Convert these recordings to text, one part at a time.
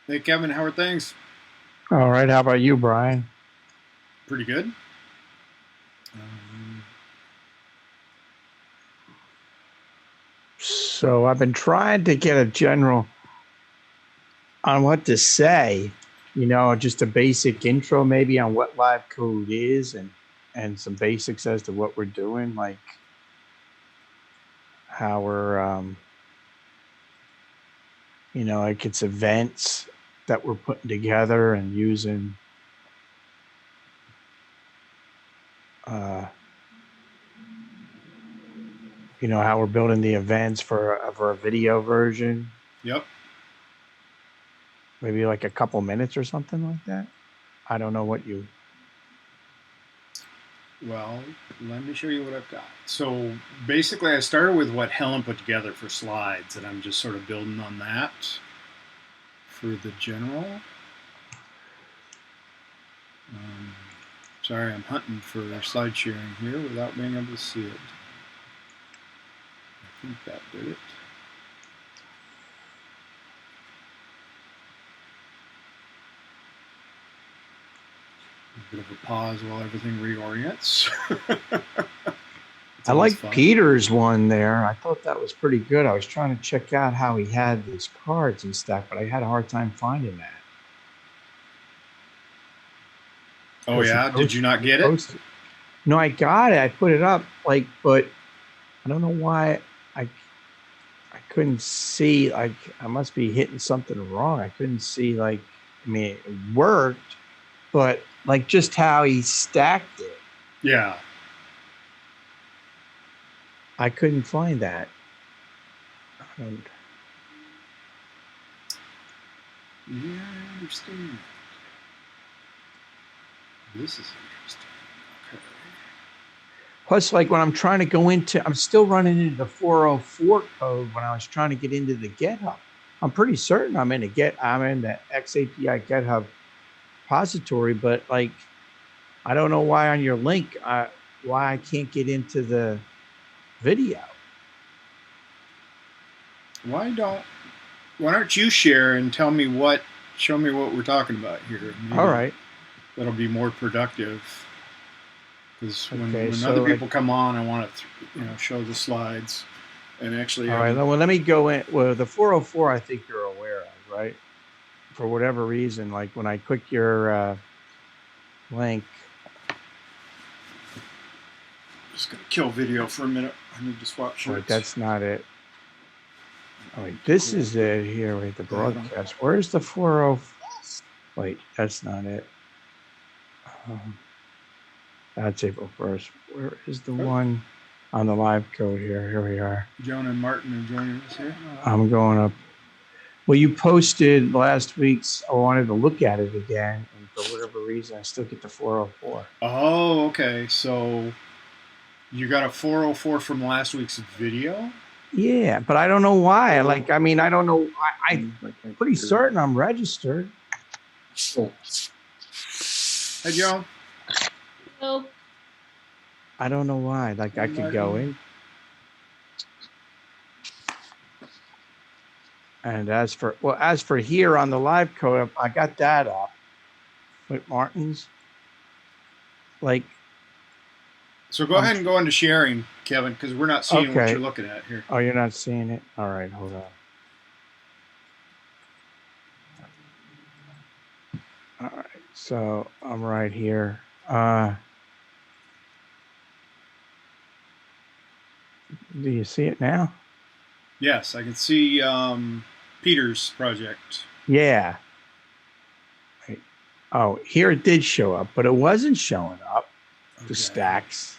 Hey, Kevin, how are things? All right. How about you, Brian? Pretty good. Um, So I've been trying to get a general on what to say, just a basic intro maybe on what live code is and some basics as to what we're doing, like how we're like it's events that we're putting together and using uh how we're building the events for a video version, yep. maybe like a couple minutes or something like that. I don't know what you Well, let me show you what I've got. So basically, I started with what Helen put together for slides, and I'm just sort of building on that for the general. Um, Sorry, I'm hunting for slide sharing here without being able to see it. I think that did it. A bit of a pause while everything reorients. It's I always like fun. Peter's one there. I thought that was pretty good. I was trying to check out how he had these cards and stuff, but I had a hard time finding that. Oh Because yeah, did you not he get it? posted. No, I got it. I put it up, but I don't know why I couldn't see. Like, I must be hitting something wrong. I couldn't see. I mean, it worked, but like just how he stacked it, Yeah. I couldn't find that. I don't. Yeah, I understand. This is interesting. Okay. Plus, like when I'm trying to go into, I'm still running into the 404 code when I was trying to get into the GitHub. I'm pretty certain I'm in the xAPI GitHub repository, but like I don't know why on your link, why I can't get into the video. Why don't you share and show me what we're talking about here? All Maybe right. that'll be more productive. Because Okay. when other So like, people come on, I want to show the slides and actually all have right. them. Well, let me go in. Well, the 404, I think you're aware of, right? For whatever reason, like when I click your link. Just gonna kill video for a minute. I need to swap Wait, shirts. that's not it. Oh, wait, this Cool. is it here. Wait, the Bottom. broadcast. Where's the 40? Wait, that's not it. That's April 1st. Where is the Oh, one on the live code here? Here we are. Joan and Martin are joining us here. I'm going up. Well, you posted last week's. I wanted to look at it again, and for whatever reason, I still get the 404. Oh, okay. So you got a 404 from last week's video? Yeah, but I don't know why. Like, I mean, I don't know. I'm pretty certain I'm registered. Hey, Joan. Hello. I don't know why. Like, Hey, I could go Martin. in. And as for here on the live code, I got that up with Martin's. Like, So go ahead and go into sharing, Kevin, because we're not seeing what you're okay. looking at here. Oh, you're not seeing it? All right, hold on. All right, so I'm right here. Do you see it now? Yes, I can see Peter's project. Yeah. Right. Oh, here it did show up, but it wasn't showing up. The stacks.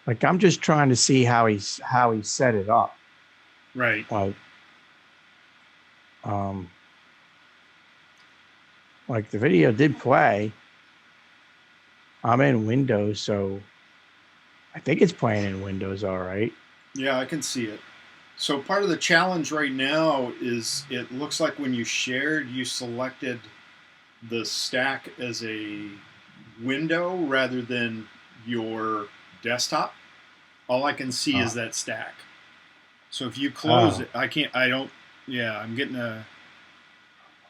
Like, I'm just trying to see how he set it up. Right. Like the video did play. I'm in Windows, so I think it's playing in Windows all right. Yeah, I can see it. So part of the challenge right now is it looks like when you shared, you selected the stack as a window rather than your desktop. All I can see is that stack. So if you close it, I can't, I don't, yeah, I'm getting a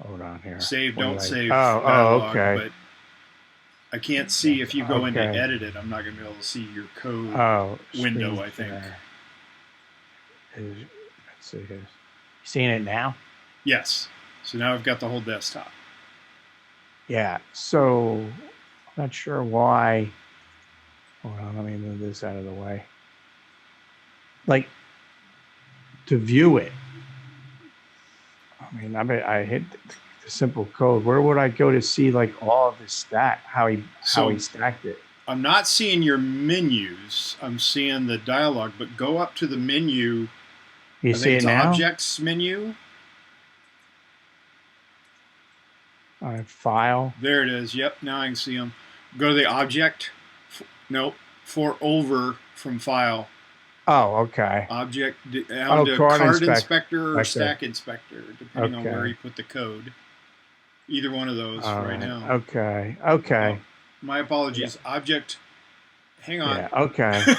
Hold on here. Save, What don't did I- save Oh, dialogue, okay. but I can't see if you go into Okay. edit it. I'm not going to be able to see your code Oh, window, screen I think. share. Let's see here. You seeing it now? Yes. So now I've got the whole desktop. Yeah. So I'm not sure why. Hold on, let me move this out of the way. Like to view it. I mean, I hit the simple code. Where would I go to see like all of the stack? How he stacked it? I'm not seeing your menus. I'm seeing the dialogue. But go up to the menu. You I see think it it's now? Objects menu. All right, file. There it is. Yep. Now I can see them. Go to the object. Nope. Over from file. Oh, okay. Object down to card inspector or stack inspector, depending on where you put the code. Either one of those right now. Okay. Okay. Oh, my apologies. Yeah. Object. Hang on. Yeah. Okay.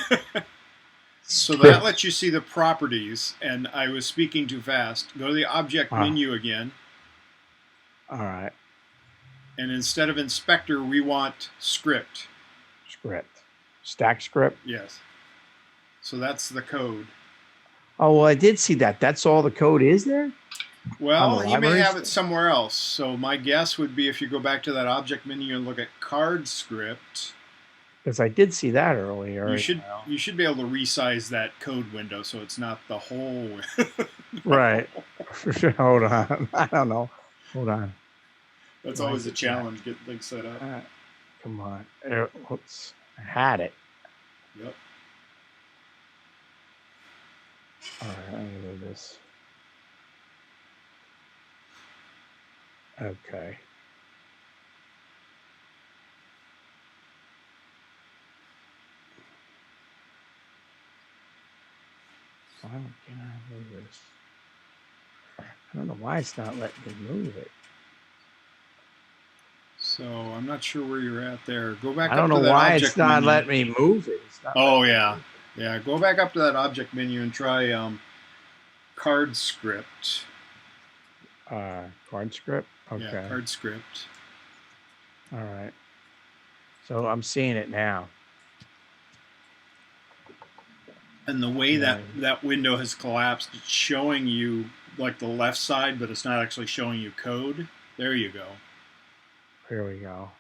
So that lets you see the properties, and I was speaking too fast. Go to the object menu again. All right. And instead of inspector, we want script. Script. Stack script? Yes. So that's the code. Oh, well, I did see that. That's all the code is there? Well, you may have it somewhere else. So my guess would be if you go back to that object menu and look at card script. Because I did see that earlier. You should be able to resize that code window so it's not the whole. Right. Hold on. I don't know. Hold on. That's always a challenge, getting things set up. Come on. Oops. I had it. Yep. All right, I'm going to do this. Okay. Why can't I move this? I don't know why it's not letting me move it. So I'm not sure where you're at there. Go back. I don't know why it's not letting me move it. Oh yeah, yeah. Go back up to that object menu and try card script. Card script. Okay. Yeah, card script. All right. So I'm seeing it now. And the way that window has collapsed, it's showing you like the left side, but it's not actually showing you code. There you go. Here we go.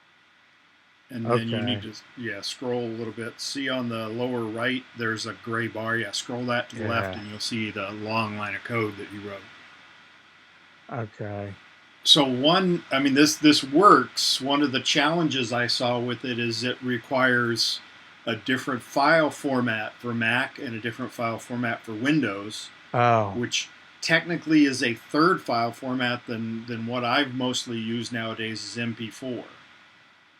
And then you need to scroll a little bit. See on the lower right, there's a gray bar. Yeah, scroll that to the left, and you'll see the long line of code that you wrote. Okay. So this works. One of the challenges I saw with it is it requires a different file format for Mac and a different file format for Windows. Oh. Which technically is a third file format than what I've mostly used nowadays is MP4.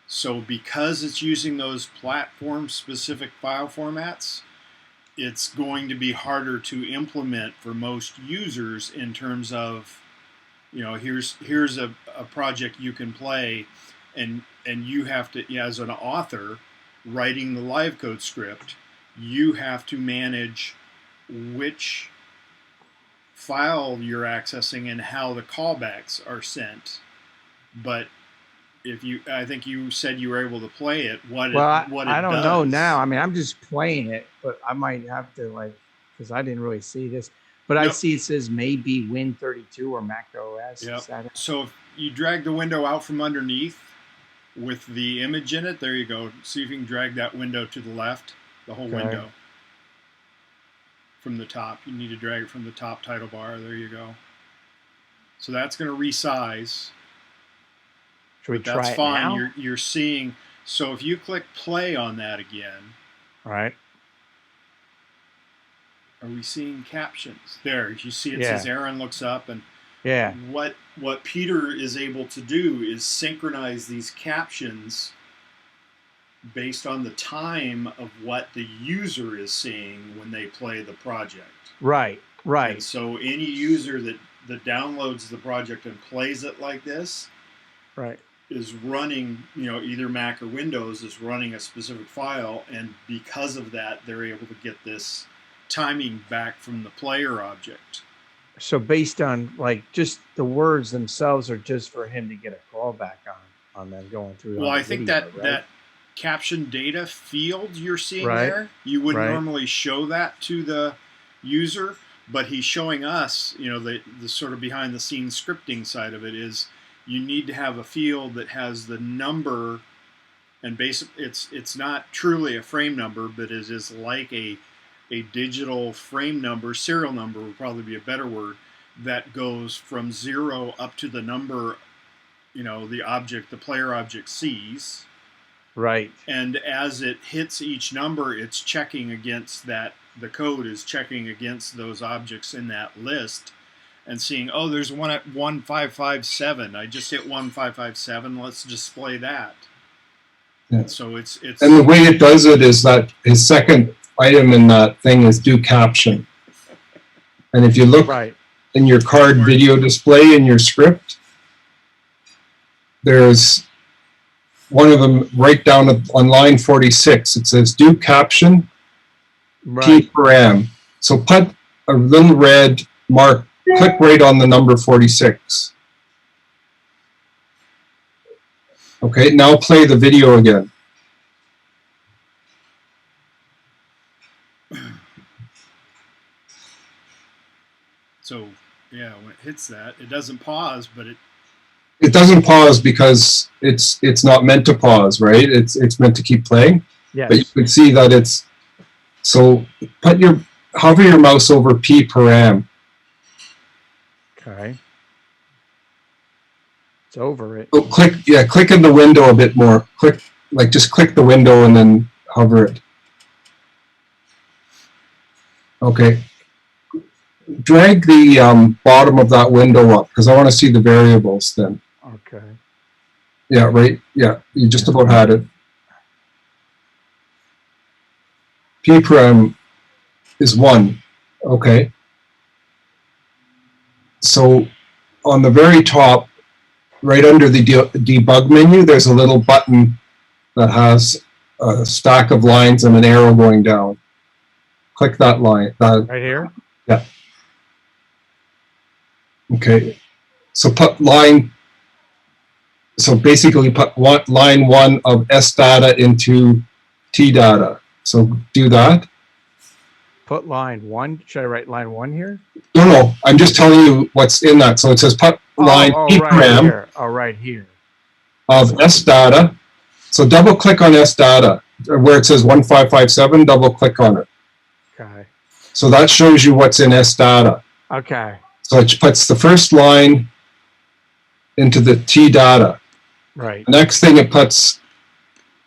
So because it's using those platform-specific file formats, it's going to be harder to implement for most users in terms of, here's a project you can play, and you have to, as an author writing the LiveCode script, you have to manage which file you're accessing and how the callbacks are sent. But I think you said you were able to play it. I don't know now. I mean, I'm just playing it, but I might have to because I didn't really see this. But I see it says maybe Win32 or Mac OS. Yep. So if you drag the window out from underneath with the image in it, there you go. See if you can drag that window to the left, the whole window. From the top. You need to drag it from the top title bar. There you go. So that's going to resize. Should we try that's it fine. now? You're seeing. So if you click play on that again. All right. Are we seeing captions? There, you see it says Aaron looks up, and what Peter is able to do is synchronize these captions based on the time of what the user is seeing when they play the project. Right. And so any user that downloads the project and plays it like this, is running, either Mac or Windows is running a specific file, and because of that, they're able to get this timing back from the player object. So based on like just the words themselves are just for him to get a callback on them going through. Well, on the I think video, that right? that caption data field you're seeing Right. there, you wouldn't Right. normally show that to the user, but he's showing us, you know, the sort of behind the scenes scripting side of it is you need to have a field that has the number, and basically it's not truly a frame number, but it is like a digital frame number, serial number would probably be a better word, that goes from 0 up to the number, you know, the player object sees. Right. And as it hits each number, it's checking against that, the code is checking against those objects in that list and seeing, oh, there's one at 1557. I just hit 1557. Let's display that. Yeah. So it's And the way it does it is that his second item in that thing is do caption. And if you look Right. in your card video display in your script, there's one of them right down on line 46. It says do caption Right. P param. So put a little red mark, click right on the number 46. Okay, now play the video again. So yeah, when it hits that, it doesn't pause, but It doesn't pause because it's not meant to pause, right? It's meant to keep playing. Yes. But you can see that it's, so hover your mouse over P param. Okay. It's over it. Oh, click in the window a bit more. Just click the window and then hover it. Okay. Drag the bottom of that window up because I want to see the variables then. Okay. Yeah, right. Yeah, you just about had it. P param is 1. Okay. So on the very top, right under the debug menu, there's a little button that has a stack of lines and an arrow going down. Click that line. Right here? Yeah. Okay. So basically put line 1 of S data into T data. So do that. Put line 1. Should I write line 1 here? No, I'm just telling you what's in that. So it says put line P right param here. Oh, right here. of S data. So double click on S data where it says 1557, double click on it. Okay. So that shows you what's in S data. Okay. So it puts the first line into the T data. Right. The next thing it puts,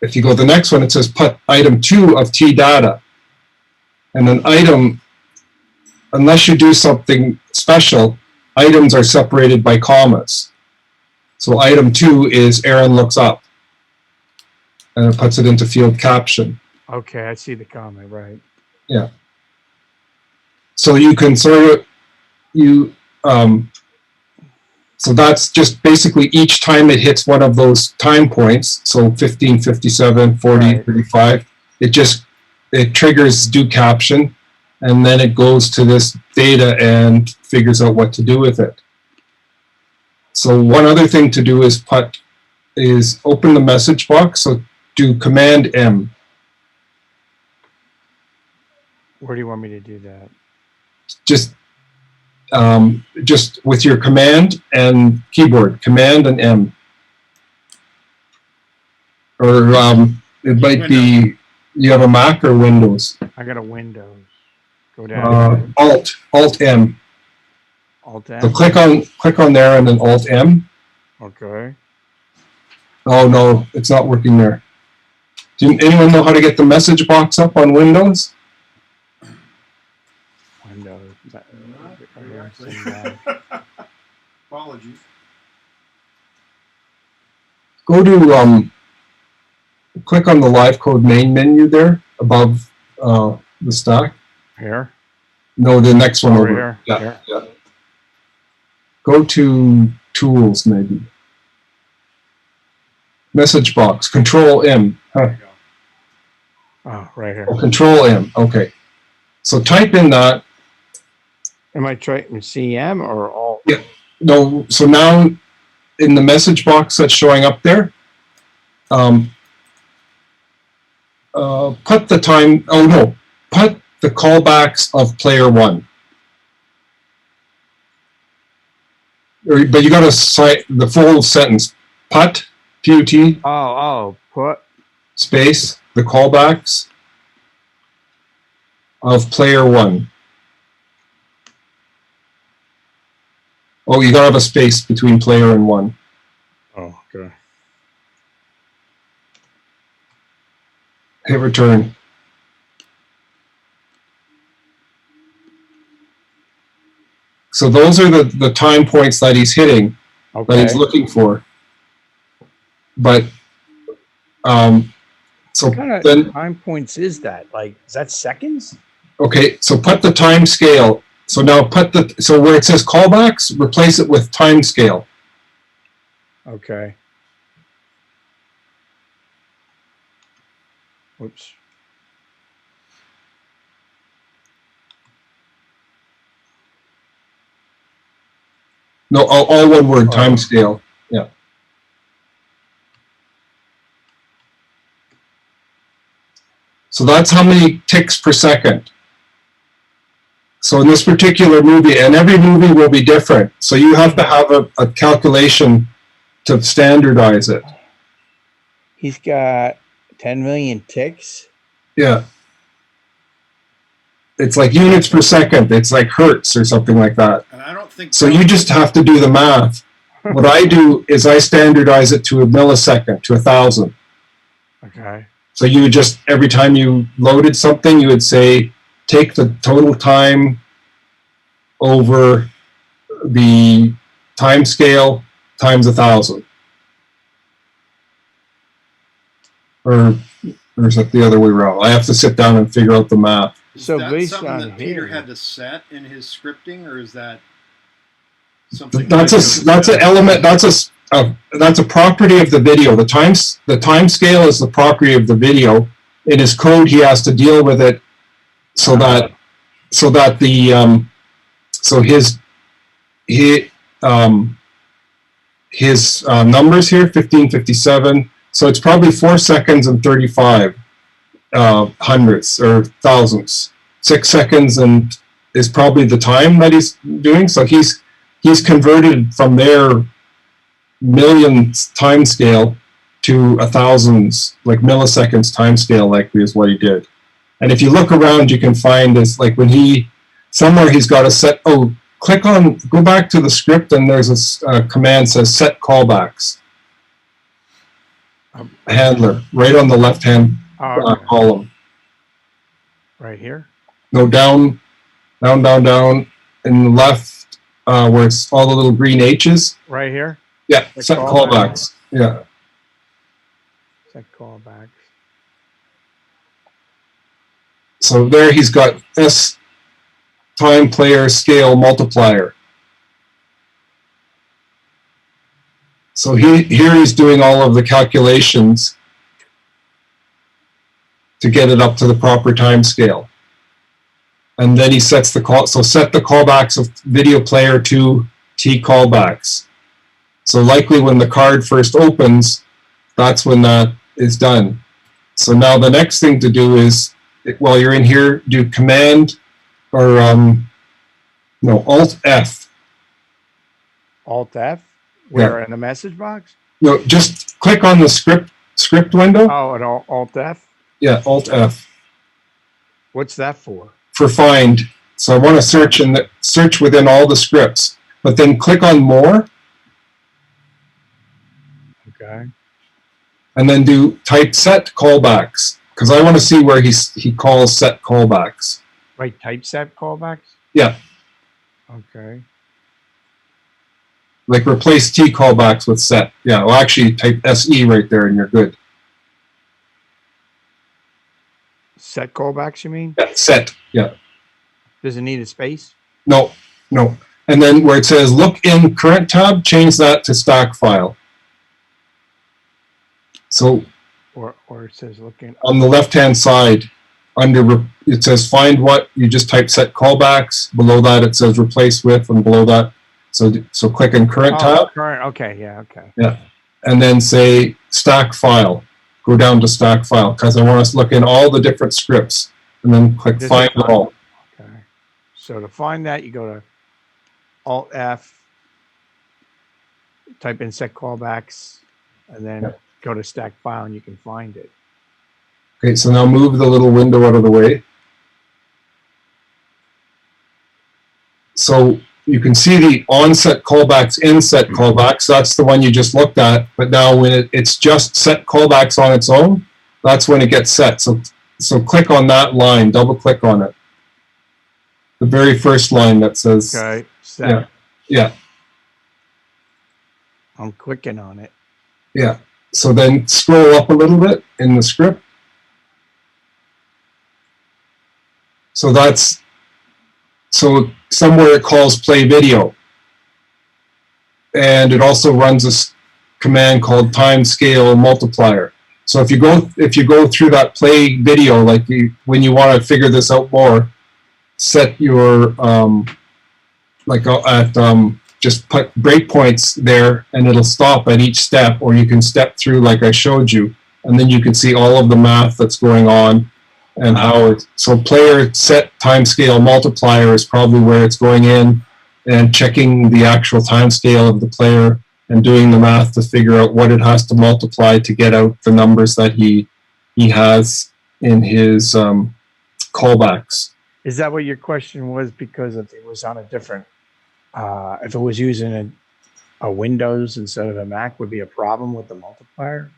if you go to the next one, it says put item 2 of T data. And an item, unless you do something special, items are separated by commas. So item 2 is Aaron looks up. And it puts it into field caption. Okay, I see the comment, right. Yeah. So you can sort of, so that's just basically each time it hits one of those time points, so 15, 57, 40, Right. 35, it triggers do caption, and then it goes to this data and figures out what to do with it. So one other thing to do is open the message box, so do Command M. Where do you want me to do that? Just with your command and keyboard, Command and M. Or it might be, you have a Mac or Windows? I got a Windows. Go down. Alt M. Alt M. So click on there and then Alt M. Okay. Oh no, it's not working there. Anyone know how to get the message box up on Windows? Windows. apologies. Go to click on the LiveCode main menu there above the stack. Here. No, the next one Over over. here. Yeah, Here. yeah. Go to Tools maybe. Message box. Control M. Huh. There you go. Oh, right here. Oh, Control M. Okay. So type in that, Am I trying CM or all? Yeah. No. So now in the message box that's showing up there, put the time. Oh no, put the callbacks of player 1. But you got to cite the full sentence. Put, P-U-T, Put. space, the callbacks of player 1. Oh, you got to have a space between player and 1. Oh, okay. Hit return. So those are the time points that he's hitting, that he's looking for. But so what kind of then time points is that? Like, is that seconds? okay, so put the time scale. So now so where it says callbacks, replace it with time scale. Okay. Whoops. No, all one word, time scale. Yeah. So that's how many ticks per second. So in this particular movie, and every movie will be different, so you have to have a calculation to standardize it. He's got 10 million ticks. Yeah. It's like units per second. It's like hertz or something like that. And I don't think so. You just have to do the math. What I do is I standardize it to a millisecond, to 1,000. Okay. So you would just, every time you loaded something, you would say, take the total time over the time scale times 1,000. Or is it the other way around? I have to sit down and figure out the math. Is so that based something on that Peter here, had to set in his scripting, or is that something? That's an element. That's a property of the video. The time scale is the property of the video. In his code, he has to deal with it so that his numbers here 1557. So it's probably 4 seconds and 35 hundredths or thousandths. 6 seconds and is probably the time that he's doing. So he's converted from their millionths time scale to 1,000s, like milliseconds time scale, like is what he did. And if you look around, you can find this, like when somewhere he's got a set, go back to the script, and there's a command says set callbacks. Handler, right on the left-hand column. Right here? No, down, in the left, where it's all the little green H's. Right here? Yeah, set callbacks. Yeah. Set callbacks. So there he's got S time player scale multiplier. So here he's doing all of the calculations to get it up to the proper time scale. And then he sets the call. So set the callbacks of video player to T callbacks. So likely when the card first opens, that's when that is done. So now the next thing to do is, while you're in here, do Command or Alt F. Alt F? Where in the message box? No, just click on the script window. Oh, and Alt F? Yeah, Alt F. What's that for? For find. So I want to search within all the scripts, but then click on More. Okay. And then type set callbacks, because I want to see where he calls set callbacks. Right, type set callbacks? Yeah. Okay. Like replace T callbacks with set. Yeah, well actually type SE right there and you're good. Set callbacks, you mean? Yeah, set, yeah. Does it need a space? No. And then where it says look in current tab, change that to stack file. So or it says look in on the left hand side, it says find what, you just type set callbacks. Below that it says replace with, and below that, so click in current tab. Current, okay, yeah, okay. Yeah, and then say stack file. Go down to stack file because I want us to look in all the different scripts, and then click find all. Okay. So to find that, you go to Alt F, type in set callbacks, and then go to stack file, and you can find it. Okay, so now move the little window out of the way. So you can see the on-set callbacks, in-set callbacks. That's the one you just looked at. But now when it's just set callbacks on its own, that's when it gets set. So click on that line, double click on it. The very first line that says, okay, set. Yeah. I'm clicking on it. Yeah. So then scroll up a little bit in the script. So somewhere it calls play video. And it also runs a command called time scale multiplier. So if you go through that play video, like when you want to figure this out more, set your just put breakpoints there, and it'll stop at each step, or you can step through like I showed you, and then you can see all of the math that's going on and how it's, so player set time scale multiplier is probably where it's going in and checking the actual time scale of the player and doing the math to figure out what it has to multiply to get out the numbers that he has in his callbacks. Is that what your question was? Because if it was on a different, if it was using a Windows instead of a Mac, would be a problem with the multiplier?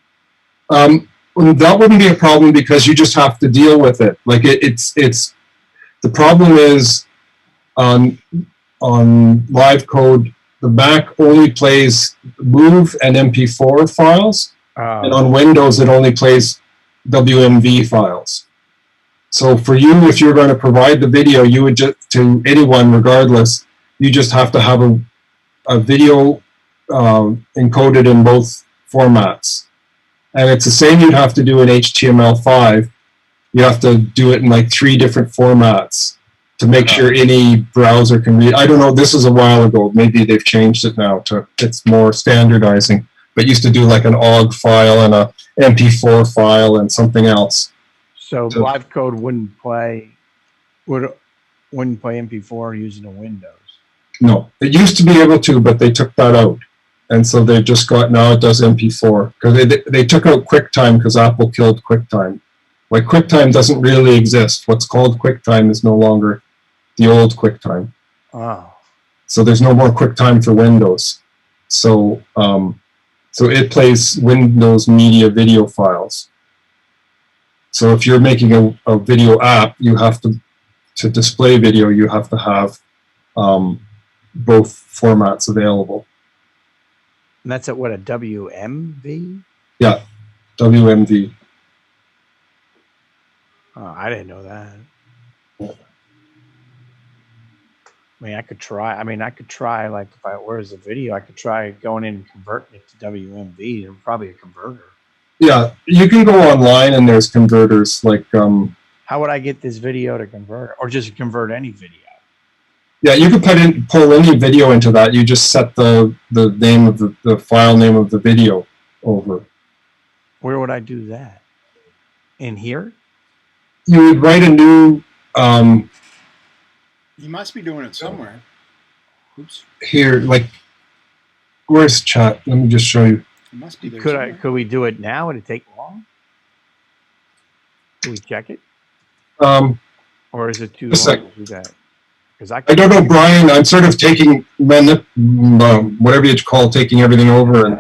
That wouldn't be a problem because you just have to deal with it. Like it's the problem is on LiveCode, the Mac only plays MOV and MP4 files, and on Windows it only plays WMV files. So for you, if you're going to provide the video, you would just, to anyone regardless, you just have to have a video encoded in both formats. And it's the same you'd have to do in HTML5. You have to do it in like 3 different formats to make sure any browser can read. I don't know, this is a while ago. Maybe they've changed it now to it's more standardizing. But used to do like an OGG file and a MP4 file and something else. So LiveCode wouldn't play MP4 using a Windows? No, it used to be able to, but they took that out. And so they've just got, now it does MP4. Because they took out QuickTime because Apple killed QuickTime. Like QuickTime doesn't really exist. What's called QuickTime is no longer the old QuickTime. Oh. So there's no more QuickTime for Windows. So it plays Windows media video files. So if you're making a video app, you have to display video, you have to have both formats available. And that's at what, a WMV? Yeah, WMV. Oh, I didn't know that. Yeah. I mean, I could try, like, where's the video? I could try going in and converting it to WMV. There's probably a converter. Yeah, you can go online and there's converters like... How would I get this video to convert? Or just convert any video? Yeah, you could pull any video into that. You just set the name of the file name of the video over. Where would I do that? In here? You would write a new... You must be doing it somewhere. Oops. Here, like, where's chat? Let me just show you. It must be there. Could we do it now? Would it take long? Can we check it? Or is it too long to do that? I don't know, Brian. I'm sort of taking whatever you call taking everything over. And,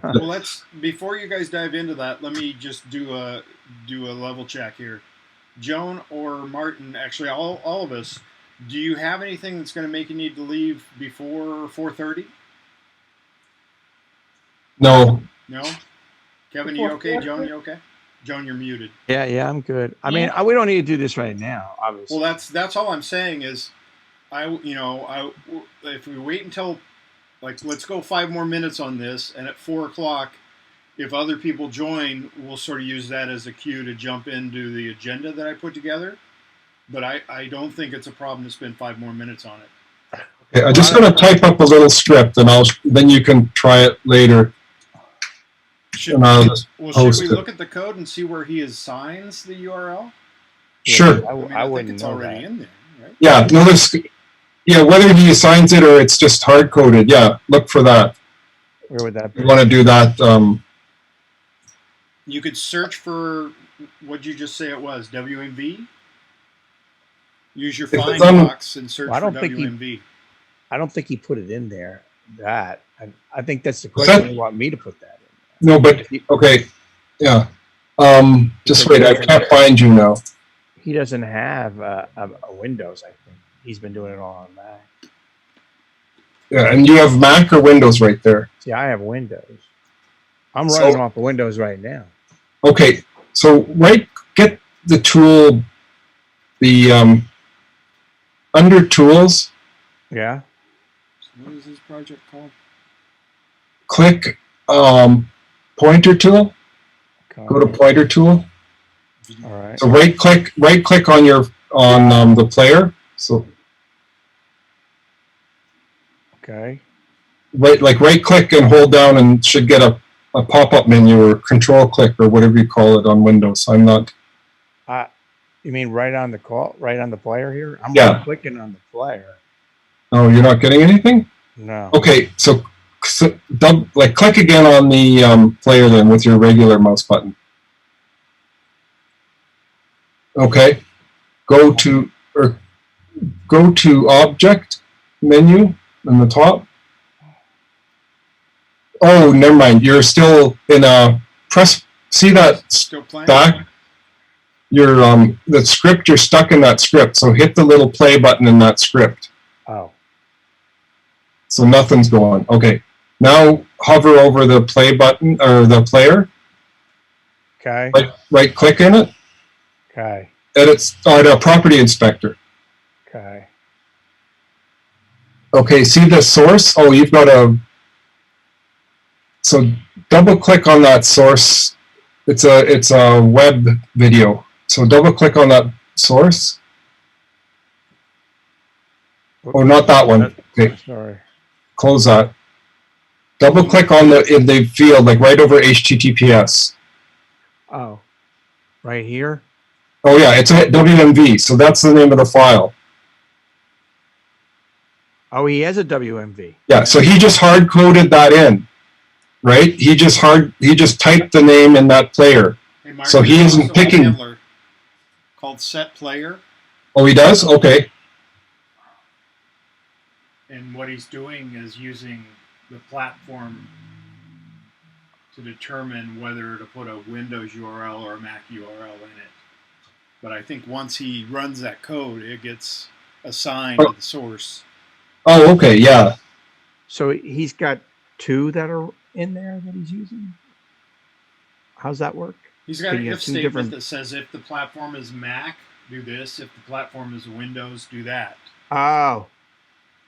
well, let's before you guys dive into that, let me just do a level check here. Joan or Martin, actually, all of us. Do you have anything that's going to make you need to leave before 4:30? No. No. Kevin, you okay? Joan, you okay? Joan, you're muted. Yeah, I'm good. I mean, we don't need to do this right now, obviously. Well, that's all I'm saying is. If we wait until, like, let's go 5 more minutes on this, and at 4 o'clock, if other people join, we'll sort of use that as a cue to jump into the agenda that I put together. But I don't think it's a problem to spend 5 more minutes on it. Okay, I'm just going to type up a little script, and then you can try it later. Should we look at the code and see where he assigns the URL? Sure. I think wouldn't it's know already that. in there, right? Yeah, notice, whether he assigns it or it's just hard-coded, look for that. Where would that be? You want to do that. You could search for, what'd you just say it was, WMV? Use your find box and search for WMV. I don't think he put it in there. I think that's the question. You want me to put that in there. No, but, okay, yeah. Just wait, I can't find you now. He doesn't have a Windows, I think. He's been doing it all on Mac. Yeah, and you have Mac or Windows right there? See, I have Windows. I'm running off of Windows right now. Okay, so get the tool, under Tools. Yeah. So what is this project called? Click Pointer Tool. Okay. Go to Pointer Tool. All right. So right click on the player. So okay. Right click and hold down, and should get a pop-up menu, or control click, or whatever you call it on Windows. I'm not. You mean right on the player here? I'm clicking on the player. Oh, you're not getting anything? No. Okay, so click again on the player then with your regular mouse button. Okay, go to Object menu in the top. Oh, never mind. You're still in a press. See that back? You're the script. You're stuck in that script. So hit the little play button in that script. Oh. So nothing's going. Okay. Now hover over the play button or the player. Okay. Right click in it. Okay. Edit property inspector. Okay. Okay. See the source? Oh, you've got So double click on that source. It's a web video. So double click on that source. Oh, not that one. Okay. Sorry. Close that. Double click on in the field, right over HTTPS. Oh, right here? Oh yeah, it's a WMV, so that's the name of the file. Oh, he has a WMV. Yeah, so he just hard-coded that in, right? He just typed the name in that player. Hey, Mark, so he isn't picking. A handler called set player. Oh, he does? Okay. And what he's doing is using the platform to determine whether to put a Windows URL or a Mac URL in it. But I think once he runs that code, it gets assigned to the source. Oh, okay, yeah. So he's got 2 that are in there that he's using? How's that work? He's got an if statement that says if the platform is Mac, do this. If the platform is Windows, do that. Oh.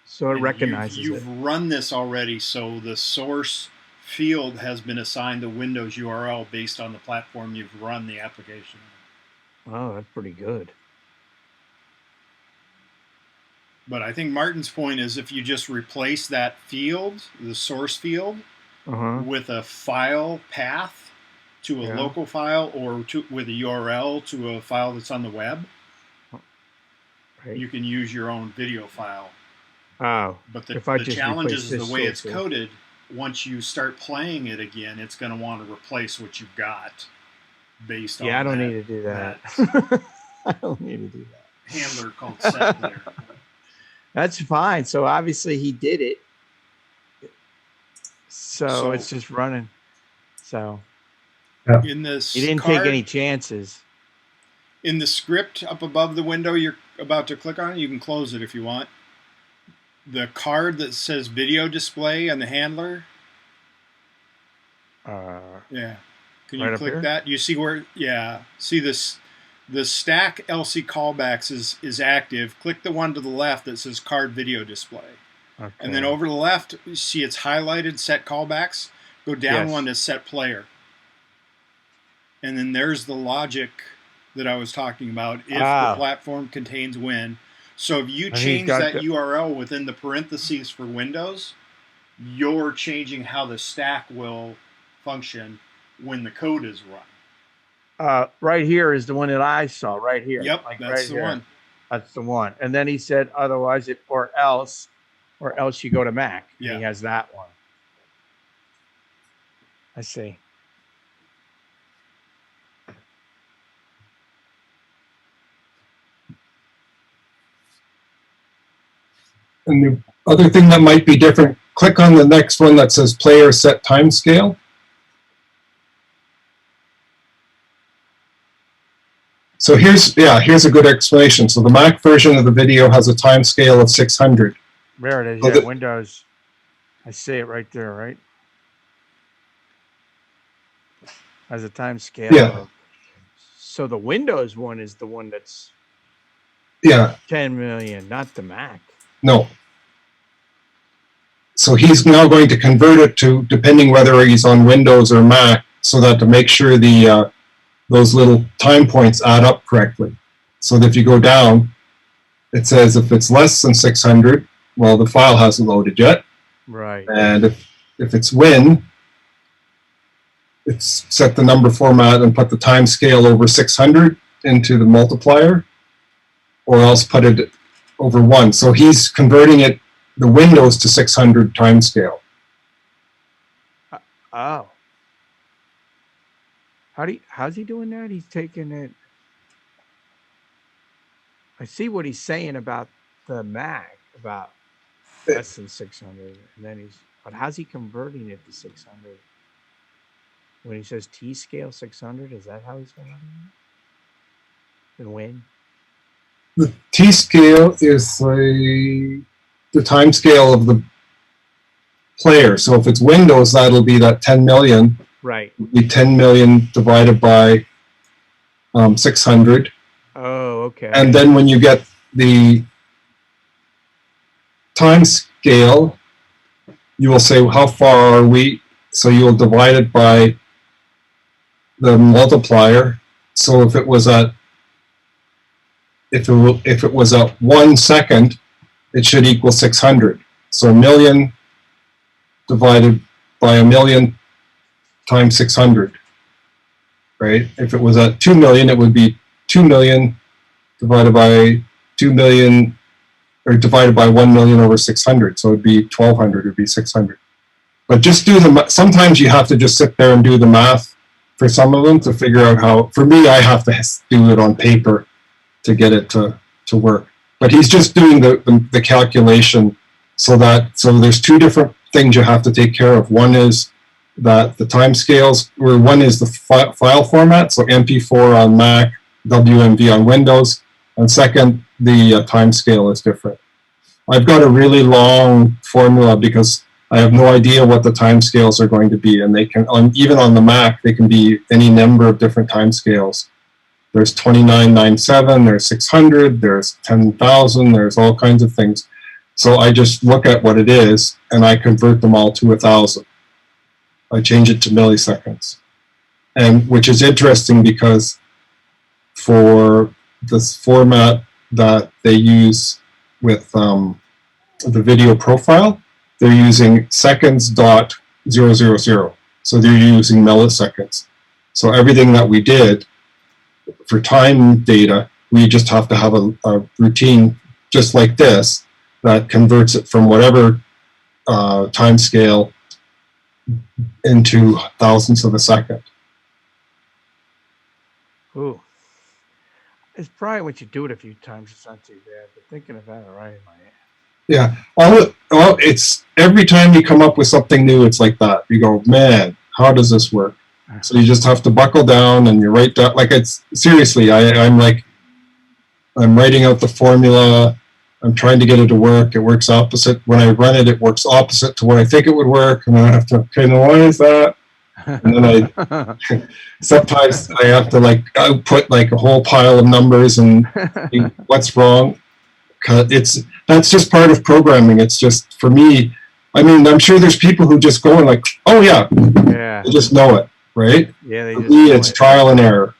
So it recognizes you've run this already, so the source field has been assigned the Windows URL based on the platform you've run the application on. Oh, that's pretty good. But I think Martin's point is if you just replace that field, the source field, with a file path to a local file or with a URL to a file that's on the web, you can use your own video file. Oh, but the challenge is the way it's coded. Once you start playing it again, it's going to want to replace what you've got based on. Yeah, I don't need to do that. I don't need to do that. Handler called set player. That's fine. So obviously he did it. So it's just running. So in this, he didn't take any chances. In the script up above the window you're about to click on, you can close it if you want. The card that says video display on the handler. Yeah. Can you click that? You see where? Yeah. See this? The stack LC callbacks is active. Click the one to the left that says card video display. Okay. And then over to the left, you see it's highlighted set callbacks. Go down one to set player. and then there's the logic that I was talking about if the platform contains Win. So if you change that URL within the parentheses for Windows, you're changing how the stack will function when the code is run. Right here is the one that I saw right here. Yep, like that's right the one. That's the one. And then he said, otherwise it, or else you go to Mac. Yeah. And he has that one. I see. And the other thing that might be different, click on the next one that says player set timescale. So here's a good explanation. So the Mac version of the video has a timescale of 600. There it is. So Yeah, Windows. I see it right there, right? Has a timescale. Yeah. So the Windows one is the one that's 10 million, not the Mac. No. So he's now going to convert it to, depending whether he's on Windows or Mac, so that to make sure the those little time points add up correctly. So that if you go down, it says if it's less than 600, well, the file hasn't loaded yet. Right. And if it's Win, it's set the number format and put the time scale over 600 into the multiplier, or else put it over 1. So he's converting it, the Windows, to 600 time scale. Oh. How's he doing that? He's taking it. I see what he's saying about the Mac, about less than 600, and then but how's he converting it to 600? When he says T scale 600, is that how he's converting it? And Win? The T scale is the time scale of the player. So if it's Windows, that'll be that 10 million. Right. It'll be 10 million divided by 600. Oh, okay. And then when you get the time scale, you will say, how far are we? So you'll divide it by the multiplier. So if it was at 1 second, it should equal 600. So a million divided by a million times 600, right? If it was at 2 million, it would be 2 million divided by 2 million, or divided by 1 million over 600. So it'd be 1200, it'd be 600. But just do sometimes you have to just sit there and do the math for some of them to figure out how. For me, I have to do it on paper to get it to work. But he's just doing the calculation so there's two different things you have to take care of. One is that the time scales, where one is the file format, so MP4 on Mac, WMV on Windows, and second, the time scale is different. I've got a really long formula because I have no idea what the time scales are going to be, and they can, even on the Mac, they can be any number of different time scales. There's 2997, there's 600, there's 10,000, there's all kinds of things. So I just look at what it is, and I convert them all to 1,000. I change it to milliseconds. And which is interesting because for this format that they use with the video profile, they're using seconds.000. So they're using milliseconds. So everything that we did for time data, we just have to have a routine just like this that converts it from whatever time scale into thousandths of a second. Ooh. It's probably once you do it a few times, it's not too bad. But thinking about it right in my head. Yeah. It's every time you come up with something new, it's like that. You go, man, how does this work? So you just have to buckle down and you write down, like it's seriously, I'm writing out the formula. I'm trying to get it to work. It works opposite. When I run it, it works opposite to what I think it would work. And then I have to, okay, now why is that? And then sometimes I have to output a whole pile of numbers and what's wrong. That's just part of programming. It's just, for me, I mean, I'm sure there's people who just go and oh yeah, they just know it. right? Yeah, they For just me, know it's it. trial and error.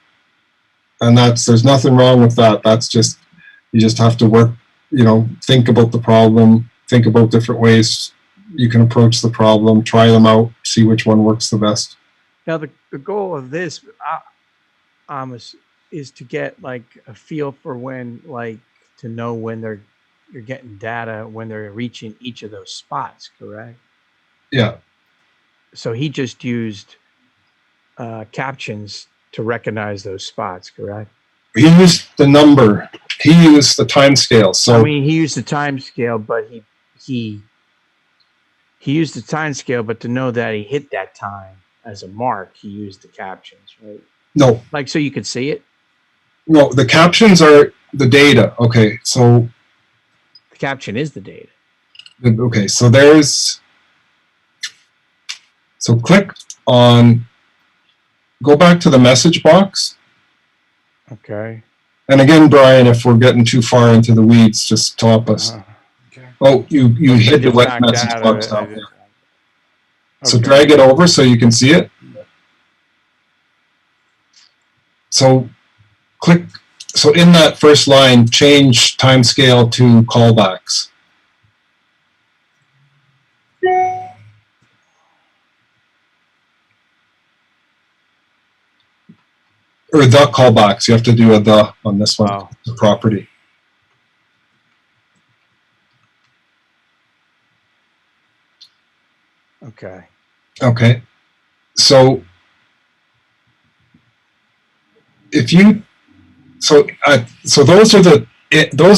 And there's nothing wrong with that. That's just, you just have to work, think about the problem, think about different ways you can approach the problem, try them out, see which one works the best. Now, the goal of this is to get like a feel for when, like, to know when you're getting data when they're reaching each of those spots, correct? Yeah. So he just used captions to recognize those spots, correct? He used the number. He used the time scale. So I mean, he used the time scale, but he used the time scale, but to know that he hit that time as a mark, he used the captions, right? no, Like, so you could see it. no, the captions are the data. Okay, so The caption is the data. okay, so click on, go back to the message box. Okay. And again, Brian, if we're getting too far into the weeds, just stop us. Okay. Oh, you hit the just wet backed message out of box it. now. I Yeah. just- So Okay. drag it over so you can see it. So in that first line, change timescale to callbacks. Or the callbacks. You have to do a the on this one, Oh. the property. Okay. Okay. So those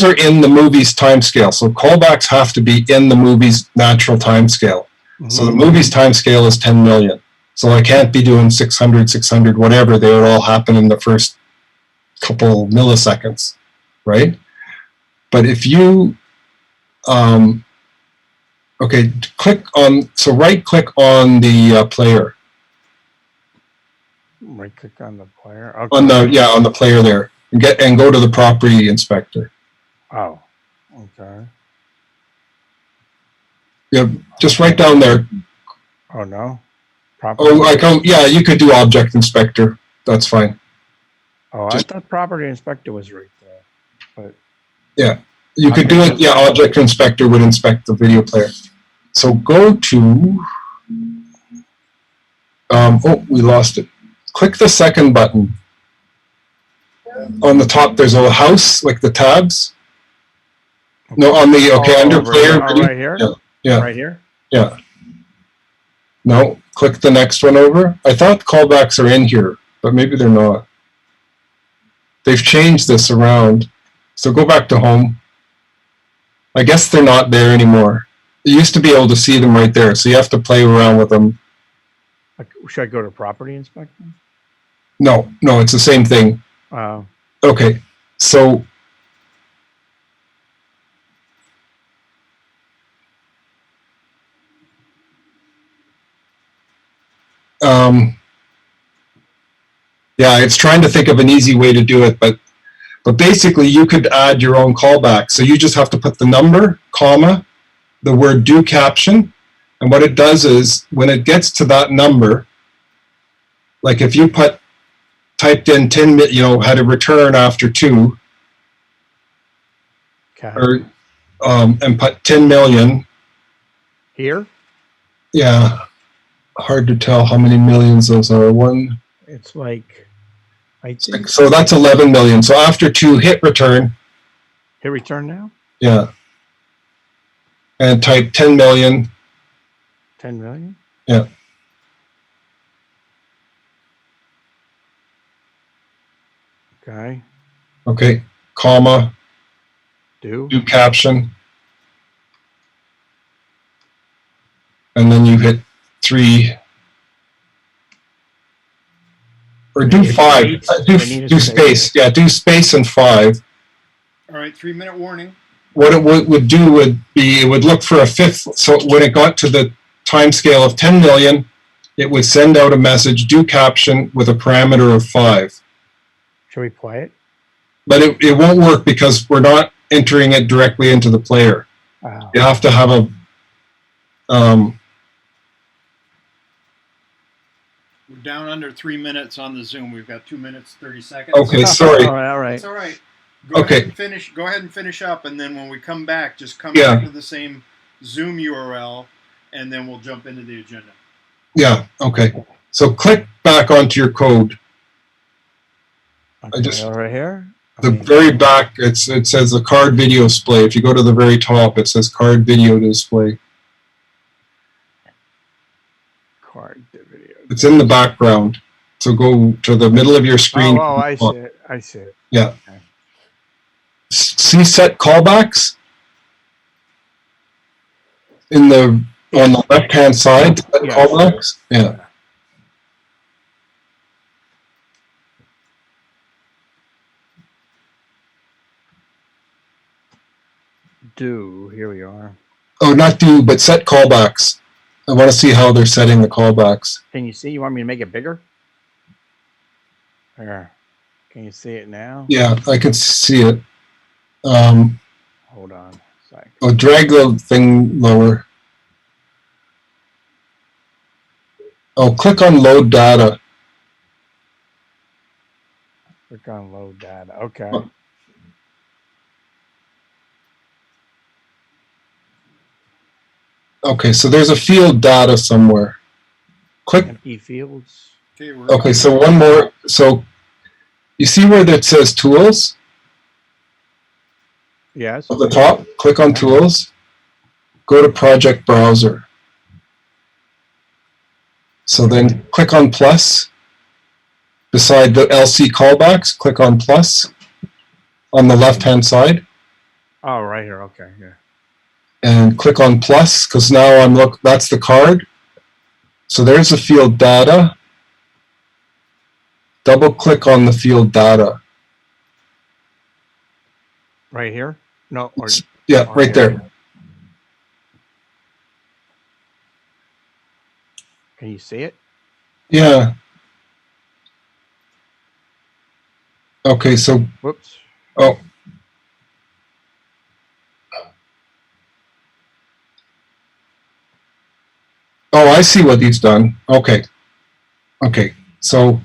are in the movie's time scale. So callbacks have to be in the movie's natural time scale. Mm-hmm. So the movie's time scale is 10 million. So I can't be doing 600, whatever. They would all happen in the first couple milliseconds, right? But if you, right click on the player. Right click on the player. Okay. On the player there, and go to the property inspector. Oh. Okay. Yeah, just right down there. Oh no. You could do object inspector. That's fine. Oh, I thought property inspector was right there. But yeah, you could do it. Yeah, object inspector would inspect the video player. So go to. We lost it. Click the second button. On the top, there's a house, like the tabs. No, on the under player. Right here. Yeah. Right here. Yeah. No, click the next one over. I thought callbacks are in here, but maybe they're not. They've changed this around. So go back to home. I guess they're not there anymore. You used to be able to see them right there, so you have to play around with them. Should I go to property inspector? No, it's the same thing. Okay, so it's trying to think of an easy way to do it, but basically you could add your own callback. So you just have to put the number, comma, the word do caption, and what it does is when it gets to that number, like if you typed in 10, had a return after 2, okay. or and put 10 million. Here? Yeah, hard to tell how many millions those are. One. It's like, I think. So that's 11 million. So after 2, hit return. Hit return now? Yeah. And type 10 million. 10 million? Yeah. Okay. Okay, comma. Do caption. And then you hit 3. Or do 5. Do space. Yeah, do space and 5. All right, 3-minute warning. What it would do would be, it would look for a fifth. So when it got to the time scale of 10 million, it would send out a message, do caption, with a parameter of 5. Should we play it? But it won't work because we're not entering it directly into the player. Wow. You have to have a We're down under 3 minutes on the Zoom. We've got 2 minutes, 30 seconds. Okay, sorry. All right, all right. That's all right. Go Okay. ahead and finish. Go ahead and finish up, and then when we come back, just come Yeah. back to the same Zoom URL, and then we'll jump into the agenda. Yeah, okay. So click back onto your code. Okay, right here. The very back, it says the card video display. If you go to the very top, it says card video display. Card video. It's in the background. So go to the middle of your screen. Oh, I see it. I see it. Yeah. Okay. See set callbacks in the on the left hand side. Set Yes. Callbacks. Yeah. Here we are. Oh, not do, but set callbacks. I want to see how they're setting the callbacks. Can you see? You want me to make it bigger? There. Can you see it now? Yeah, I can see it. Hold on. Sorry. Oh, drag the thing lower. Oh, click on load data. Click on load data. Okay. Okay, so there's a field data somewhere. Click. Empty fields. Okay, so one more. So you see where that says tools? Yes. At the top, click on tools. Go to project browser. So then click on plus. Beside the LC callbacks, click on plus on the left-hand side. Oh, right here. Okay. Yeah. And click on plus, because now that's the card. So there's the field data. Double click on the field data. Right here? No. Or, yeah, right there. Can you see it? Yeah. Okay, so. Whoops. Oh. Oh, I see what he's done. Okay. Okay, so.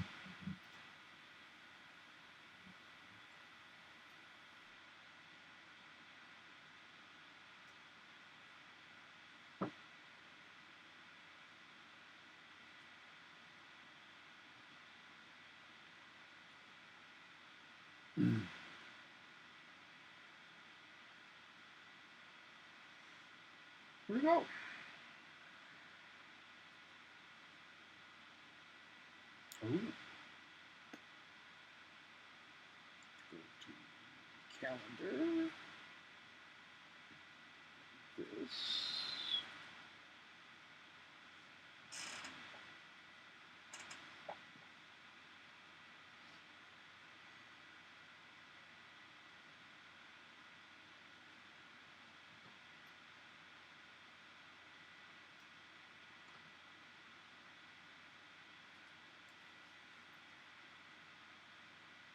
Here we go. Ooh. Go to calendar. This.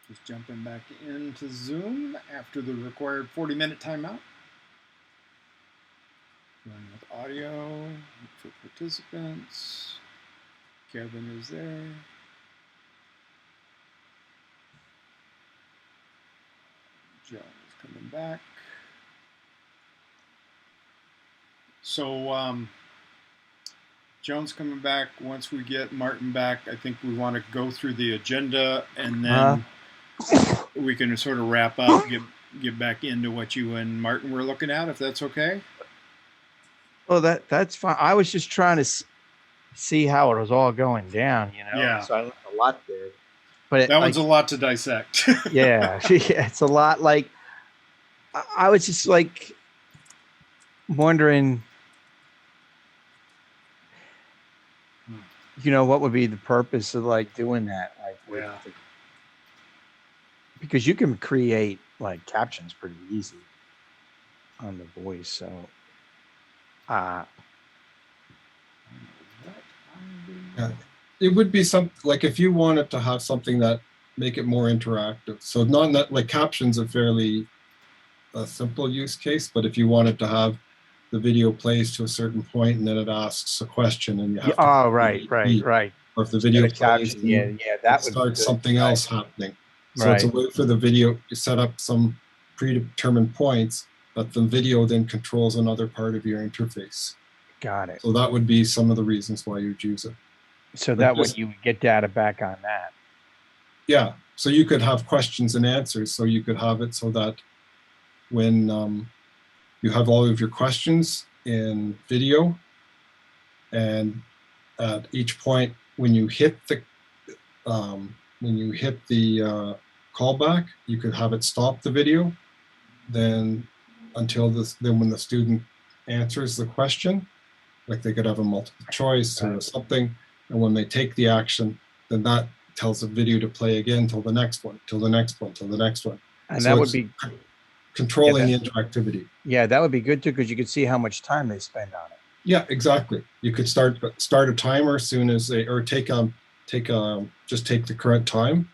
Just jumping back into Zoom after the required 40-minute timeout. Running with audio for participants. Kevin is there. Joan is coming back. So Joan's coming back. Once we get Martin back, I think we want to go through the agenda, and then we can sort of wrap up, get back into what you and Martin were looking at, if that's okay. Well, that's fine. I was just trying to see how it was all going down, you know. Yeah. So I learned a lot there. But that one's a lot to dissect. Yeah, it's a lot. Like I was just like wondering, you know, what would be the purpose of like doing that? Like, because you can create like captions pretty easy on the voice. So, yeah. It would be like if you wanted to have something that make it more interactive. So not that like captions are fairly a simple use case, but if you wanted to have the video plays to a certain point and then it asks a question and you have right. or if the video Instead of plays, caption, yeah, that would be starts good. something Right. else happening. So it's a Right. way for the video to set up some predetermined points that the video then controls another part of your interface. Got it. So that would be some of the reasons why you'd use it. So But that just- would you would get data back on that. Yeah, so you could have questions and answers. So you could have it so that when you have all of your questions in video, and at each point when you hit the callback, you could have it stop the video. Then then when the student answers the question, like they could have a multiple choice or something, and when they take the action, then that tells the video to play again till the next one, till the next one, till the next one. And So that would it's be controlling Yeah, the interactivity. yeah, that would be good too, because you could see how much time they spend on it. Yeah, exactly. You could start a timer as soon as they, or just take the current time,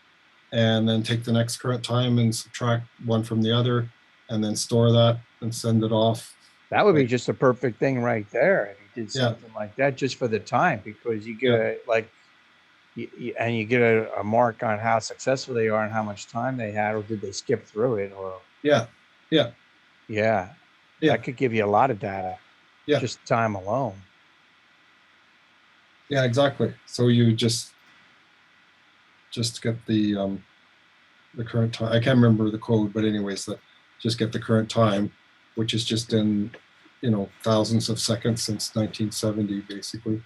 and then take the next current time and subtract one from the other, and then store that and send it off. That would be Right. just a perfect thing right there. If you did Yeah. something like that just for the time, because you get Yeah. and you get a mark on how successful they are and how much time they had, or did they skip through it, or Yeah, yeah, Yeah. that could give you a lot of data. Yeah. Just time alone. yeah, exactly. So you just get the current time. I can't remember the code, but anyways, just get the current time, which is just in thousands of seconds since 1970, basically.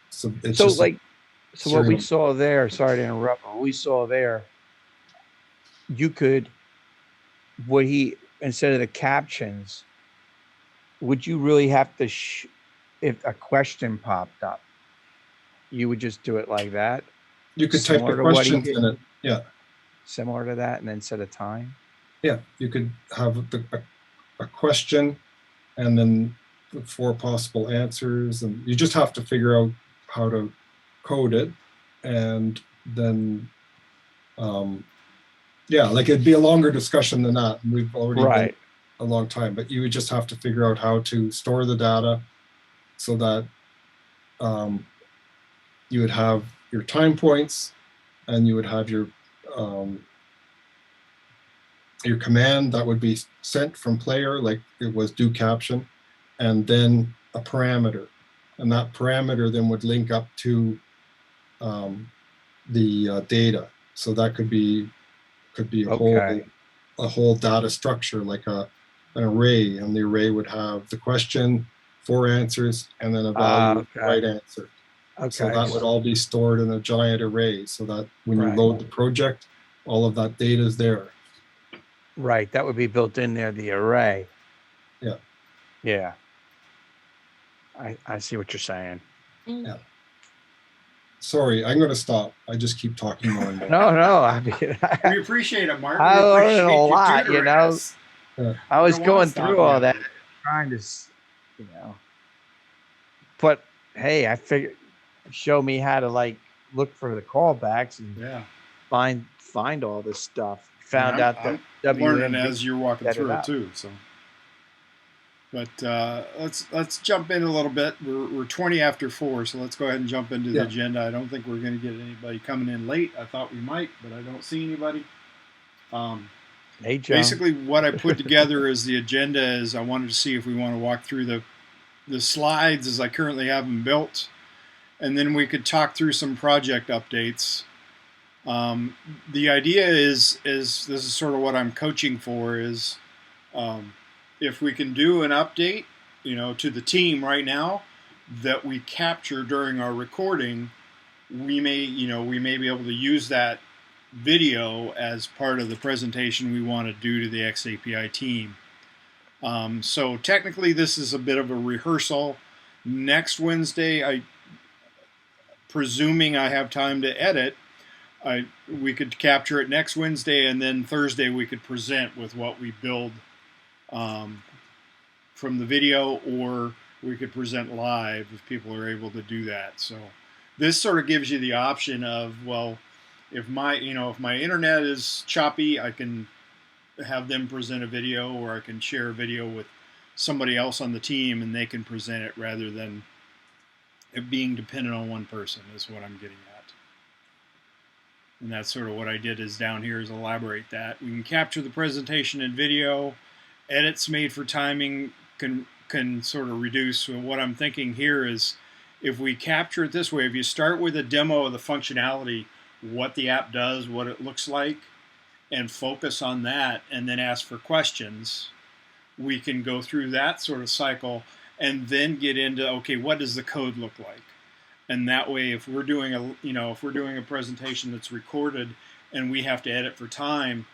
So it's So just so what we serial. saw there, sorry to interrupt, what we saw there, you could, instead of the captions, would you really have to, if a question popped up, you would just do it like that, You could type similar the to what he questions did? in it. Yeah, similar to that, and then set a time? yeah. You could have a question, and then the 4 possible answers, and you just have to figure out how to code it, and then like it'd be a longer discussion than that, and we've already been a long time, but you would just have to figure out how to store the data so that you would have your time points, and you would have your command that would be sent from player, like it was do caption, and then a parameter, and that parameter then would link up to the data. So that could be a whole data structure, like an array, and the array would have the question, 4 answers, and then a value of the right answer. So that would all be stored in a giant array, so that when you load the project, all of that data is there. Right, that would be built in there, the array. Yeah. Yeah. I see what you're saying. Yeah. Sorry, I'm going to stop. I just keep talking more and more. No, I mean, We appreciate it, Mark. I We learned appreciate a you lot, tutoring us. Yeah. I was We don't wanna going stop through all you. that, trying to, but hey, I figured, show me how to look for the callbacks and Yeah. find all this stuff. Found out that I'm learning WMV as you're walking set it through it up. too. So, but let's jump in a little bit. We're 20 after 4, so let's go ahead and jump into the agenda. I don't think we're going to get anybody coming in late. I thought we might, but I don't see anybody. Hey, Joan. Basically, what I put together as the agenda is I wanted to see if we want to walk through the slides as I currently have them built, and then we could talk through some project updates. The idea is this is sort of what I'm coaching for, is if we can do an update, to the team right now that we capture during our recording, we may be able to use that video as part of the presentation we want to do to the xAPI team. So technically this is a bit of a rehearsal. Next Wednesday, presuming I have time to edit, we could capture it next Wednesday, and then Thursday we could present with what we build from the video, or we could present live if people are able to do that. So this sort of gives you the option of, well, if my internet is choppy, I can have them present a video, or I can share a video with somebody else on the team and they can present it rather than it being dependent on one person is what I'm getting at. And that's sort of what I did is down here is elaborate that. We can capture the presentation in video. Edits made for timing can sort of reduce. So what I'm thinking here is if we capture it this way, if you start with a demo of the functionality, what the app does, what it looks like, and focus on that, and then ask for questions, we can go through that sort of cycle and then get into, okay, what does the code look like? And that way, if we're doing a presentation that's recorded and we have to edit for time,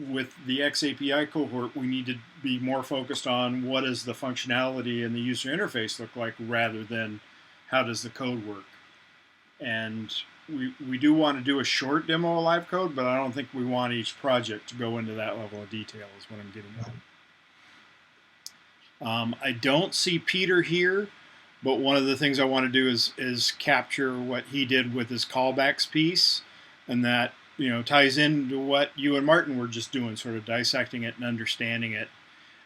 with the xAPI cohort, we need to be more focused on what does the functionality and the user interface look like rather than how does the code work. And we do want to do a short demo of LiveCode, but I don't think we want each project to go into that level of detail is what I'm getting at. I don't see Peter here, but one of the things I want to do is capture what he did with his callbacks piece, and that ties into what you and Martin were just doing, sort of dissecting it and understanding it.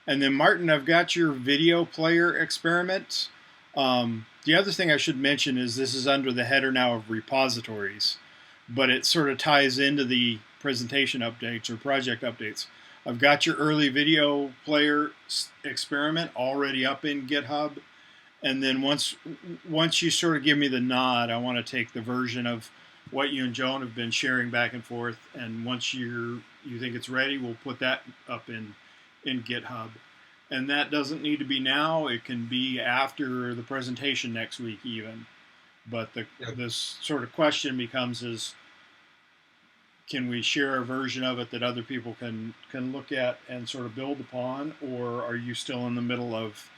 And then Martin, I've got your video player experiment. The other thing I should mention is this is under the header now of repositories, but it sort of ties into the presentation updates or project updates. I've got your early video player experiment already up in GitHub. And then once you sort of give me the nod, I want to take the version of what you and Joan have been sharing back and forth, and once you think it's ready, we'll put that up in GitHub. And that doesn't need to be now. It can be after the presentation next week even. But this sort of question becomes is, can we share a version of it that other people can look at and sort of build upon, or are you still in the middle of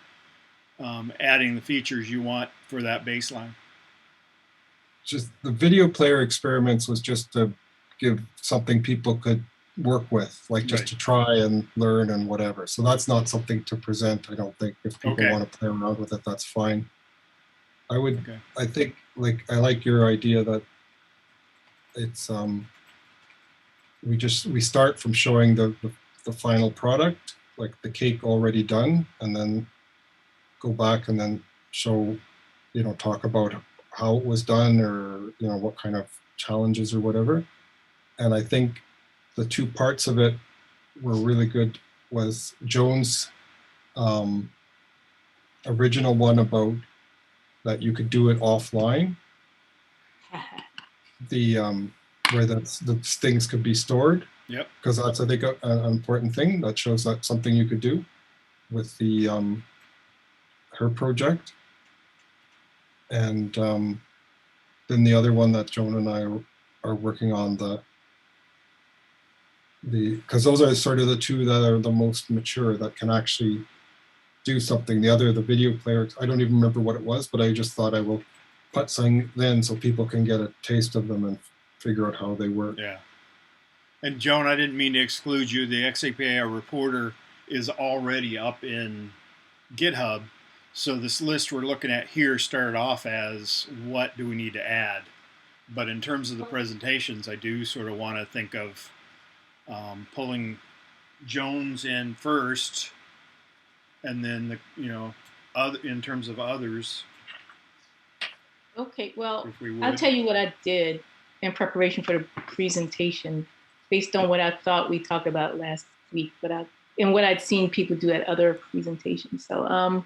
adding the features you want for that baseline? Just the video player experiments was just to give something people could work with, like just to try and learn and whatever. So that's not something to present. I don't think if people want to play around with it, that's fine. I think I like your idea that it's we start from showing the final product, like the cake already done, and then go back and then show, talk about how it was done, or what kind of challenges or whatever. And I think the two parts of it were really good was Joan's original one about that you could do it offline, where the things could be stored. Yep. Because that's, I think, an important thing that shows that something you could do with the her project. And then the other one that Joan and I are working on, because those are sort of the two that are the most mature that can actually do something. The video player, I don't even remember what it was, but I just thought I will put something then so people can get a taste of them and figure out how they work. Yeah. And Joan, I didn't mean to exclude you. The xAPI reporter is already up in GitHub. So this list we're looking at here started off as what do we need to add. But in terms of the presentations, I do sort of want to think of pulling Joan's in first, and then in terms of others. Okay, well, I'll tell you what I did in preparation for the presentation, based on what I thought we talked about last week, and what I'd seen people do at other presentations. So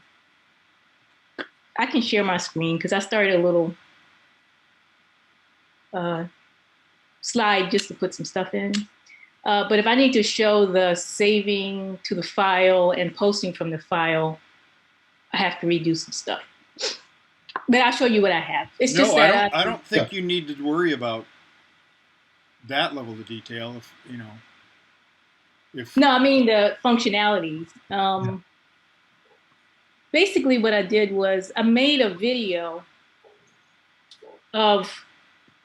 I can share my screen because I started a little slide just to put some stuff in. But if I need to show the saving to the file and posting from the file, I have to redo some stuff. But I'll show you what I have. It's just that I don't think you need to worry about that level of detail. No, I mean the functionalities. Basically, what I did was I made a video of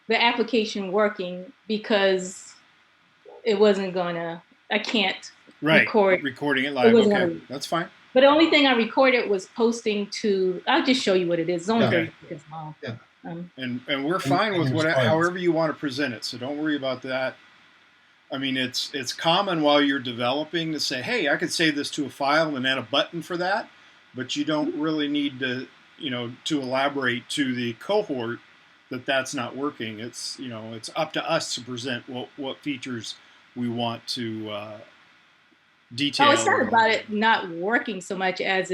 the application working because it wasn't gonna. I can't recording it live. Okay, that's fine. But the only thing I recorded was posting to. I'll just show you what it is. It's only 30 seconds long. Yeah. And we're fine with however you want to present it. So don't worry about that. I mean, it's common while you're developing to say, hey, I could save this to a file and add a button for that, but you don't really need to, to elaborate to the cohort that that's not working. It's it's up to us to present what features we want to detail. Oh, it's not about it not working so much as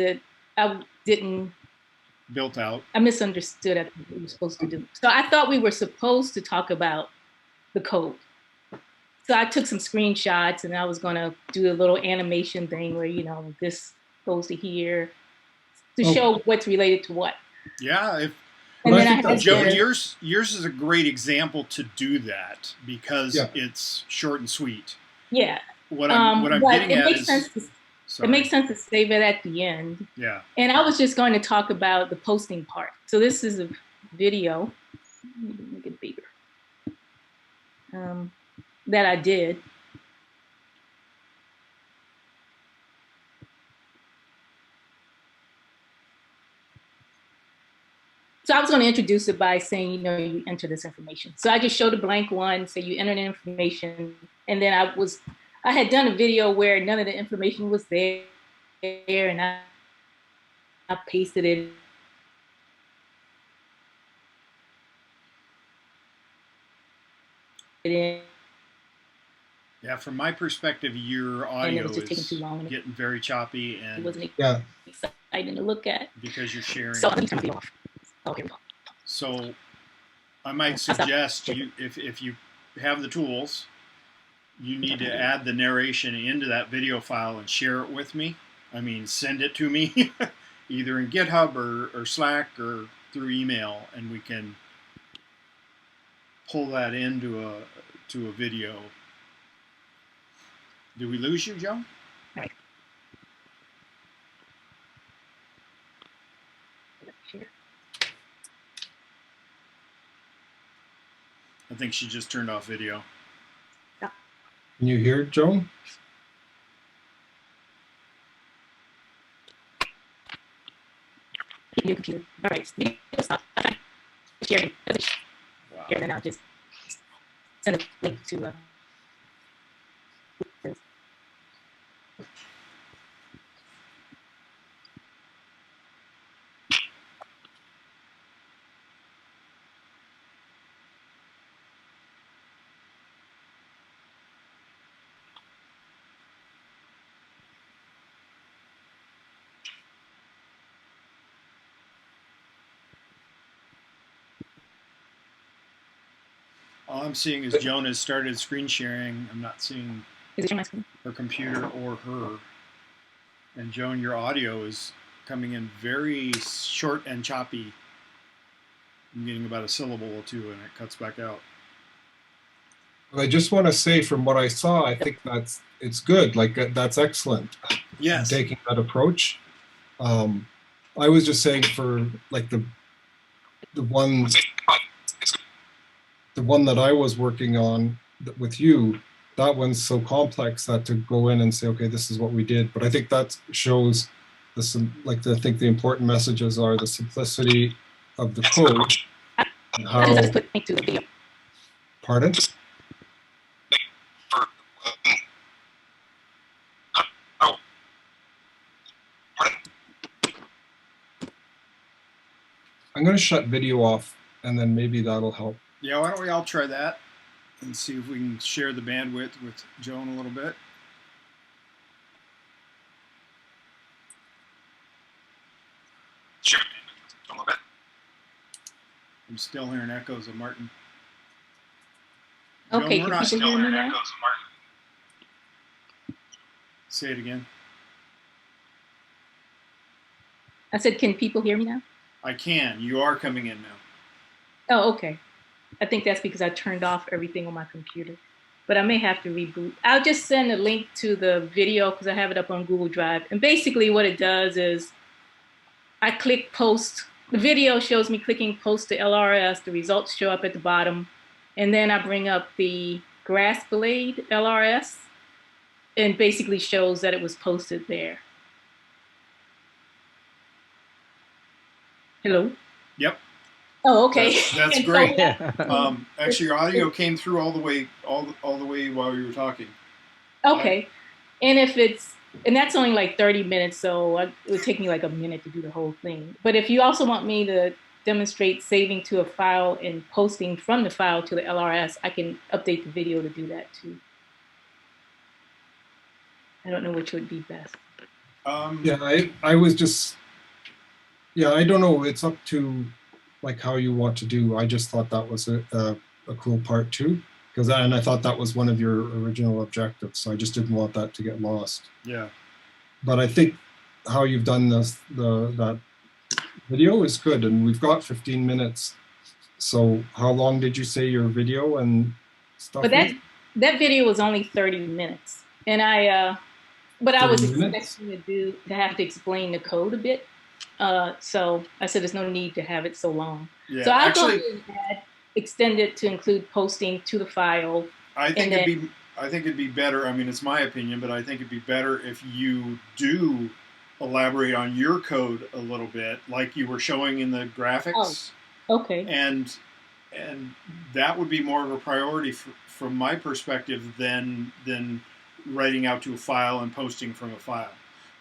I didn't built out. I misunderstood what we were supposed to do. So I thought we were supposed to talk about the code. So I took some screenshots and I was going to do a little animation thing where, this goes to here to show what's related to what. Yeah. And then I had Joan, yours is a great example to do that because it's short and sweet. Yeah. What I'm getting at is... It makes sense to save it at the end. Yeah. And I was just going to talk about the posting part. So this is a video. Let me make it bigger. That I did. So I was going to introduce it by saying, you enter this information. So I just showed a blank one, say you enter the information, and then I had done a video where none of the information was there, and I pasted it in. Yeah, from my perspective, your audio is getting very choppy, and it wasn't exciting to look at because you're sharing. So let me turn the video off. Oh, here we go. So I might suggest if you have the tools, you need to add the narration into that video file and share it with me. I mean, send it to me either in GitHub or Slack or through email, and we can pull that into a video. Did we lose you, Joan? Right. I think she just turned off video. Can you hear Joan? New computer. All right. Stop. Sharing. Wow. Here, then I'll just send a link to. All I'm seeing is Joan has started screen sharing. I'm not seeing her computer or her. And Joan, your audio is coming in very short and choppy. I'm getting about a syllable or two, and it cuts back out. Well, I just want to say, from what I saw, I think it's good. Like, that's excellent. Yes. Taking that approach. I was just saying for like the one that I was working on with you, that one's so complex that to go in and say, okay, this is what we did. But I think that shows I think the important messages are the simplicity of the code and how. Pardon? I'm going to shut video off, and then maybe that'll help. Yeah, why don't we all try that and see if we can share the bandwidth with Joan a little bit. Sure. A little bit. I'm still hearing echoes of Martin. Okay, Joan, can people hear me now? Say it again. I said, can people hear me now? I can. You are coming in now. Oh, okay. I think that's because I turned off everything on my computer, but I may have to reboot. I'll just send a link to the video because I have it up on Google Drive. And basically what it does is I click post. The video shows me clicking post to LRS. The results show up at the bottom. And then I bring up the GrassBlade LRS and basically shows that it was posted there. Hello? Yep. Oh, okay. That's great. Actually, your audio came through all the way while you were talking. Okay. And if it's And that's only like 30 minutes, so it would take me like a minute to do the whole thing. But if you also want me to demonstrate saving to a file and posting from the file to the LRS, I can update the video to do that too. I don't know which would be best. Yeah, I was just, yeah, I don't know. It's up to like how you want to do. I just thought that was a cool part too, because and I thought that was one of your original objectives. So I just didn't want that to get lost. Yeah. But I think how you've done this, that video is good, and we've got 15 minutes. So how long did you say your video and stuff? But that video was only 30 minutes, and I was expecting to have to explain the code a bit. So I said there's no need to have it so long. Yeah, so I thought extend it to include posting to the file. I think it'd be better. I mean, it's my opinion, but I think it'd be better if you do elaborate on your code a little bit, like you were showing in the graphics. Oh, okay. And that would be more of a priority from my perspective than writing out to a file and posting from a file.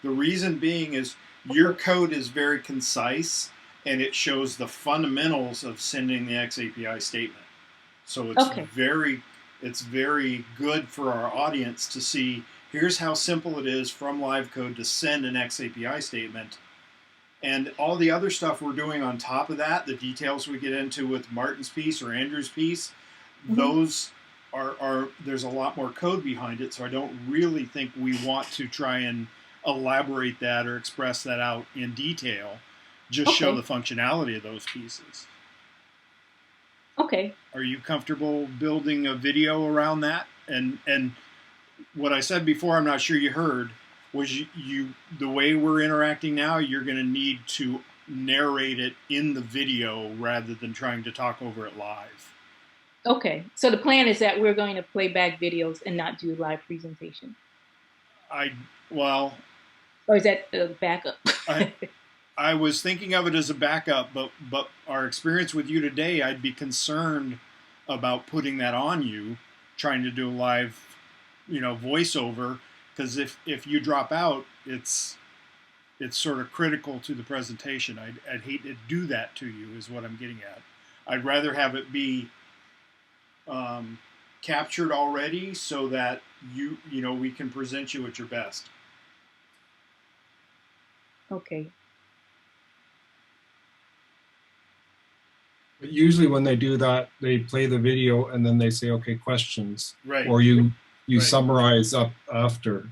The reason being is your code is very concise, and it shows the fundamentals of sending the xAPI statement. So it's very good for our audience to see, here's how simple it is from LiveCode to send an xAPI statement. And all the other stuff we're doing on top of that, the details we get into with Martin's piece or Andrew's piece, those are there's a lot more code behind it, so I don't really think we want to try and elaborate that or express that out in detail. Just show the functionality of those pieces. Okay. Are you comfortable building a video around that? And what I said before, I'm not sure you heard, was you the way we're interacting now, you're going to need to narrate it in the video rather than trying to talk over it live. Okay. So the plan is that we're going to play back videos and not do live presentation. Or is that a backup? I was thinking of it as a backup, but our experience with you today, I'd be concerned about putting that on you, trying to do a live, voiceover, because if you drop out, it's sort of critical to the presentation. I'd hate to do that to you, is what I'm getting at. I'd rather have it be captured already so that we can present you at your best. Okay. But usually when they do that, they play the video and then they say, okay, questions. Right. Or you summarize up after.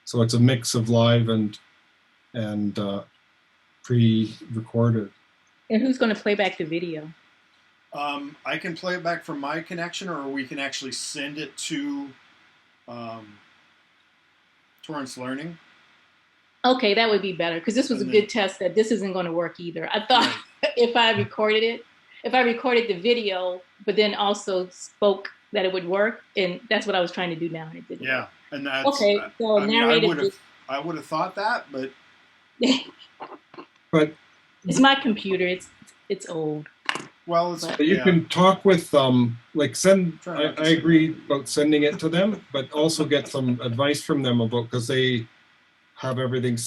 So it's a mix of live and pre-recorded. And who's going to play back the video? I can play it back from my connection, or we can actually send it to Torrance Learning. Okay, that would be better, because this was a good test that this isn't going to work either. I thought if I recorded the video, but then also spoke, that it would work, and that's what I was trying to do now, and it didn't. Yeah, work. and that's okay. So I would have thought that, but it's my computer. It's old. Well, you can talk with I agree about sending it to them, but also get some advice from them about, because they have everything,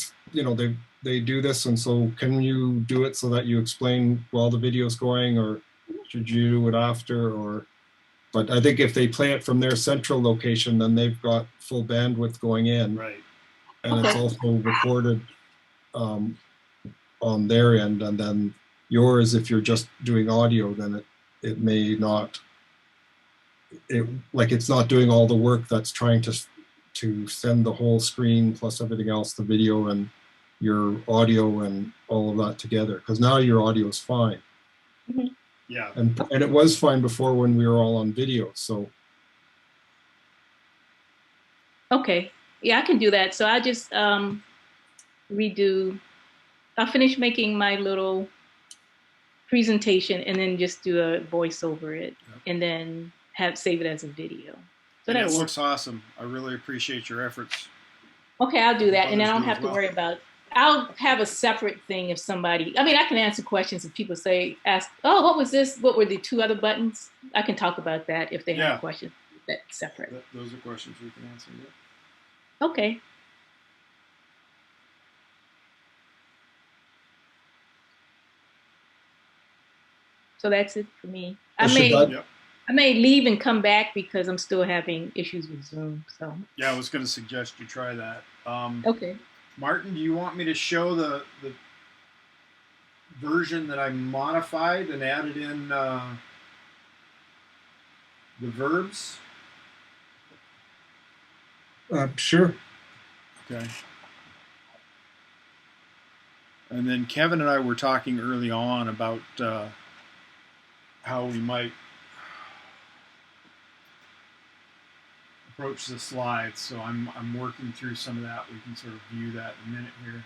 they do this, and so can you do it so that you explain while the video's going, or should you do it after, but I think if they play it from their central location, then they've got full bandwidth going in. Right. And it's also recorded on their end, and then yours, if you're just doing audio, then it may not, it's not doing all the work that's trying to send the whole screen plus everything else, the video and your audio and all of that together, because now your audio is fine. Mm-hmm. Yeah. And it was fine before when we were all on video, so. Okay, yeah, I can do that. So I just I'll finish making my little presentation and then just do a voice over it, and then save it as a video. So that looks awesome. I really appreciate your efforts. Okay, I'll do that, and then I don't have to worry about. I'll have a separate thing if somebody. I mean, I can answer questions if people ask, "Oh, what was this? What were the two other buttons?" I can talk about that if they have questions. That's separate. Those are questions we can answer. Yeah. Okay. So that's it for me. Well, should that- I may leave and come back because I'm still having issues with Zoom. So Yeah, I was going to suggest you try that. okay. Martin, do you want me to show the version that I modified and added in the verbs? Sure. Okay. And then Kevin and I were talking early on about how we might approach the slides. So I'm working through some of that. We can sort of view that in a minute here.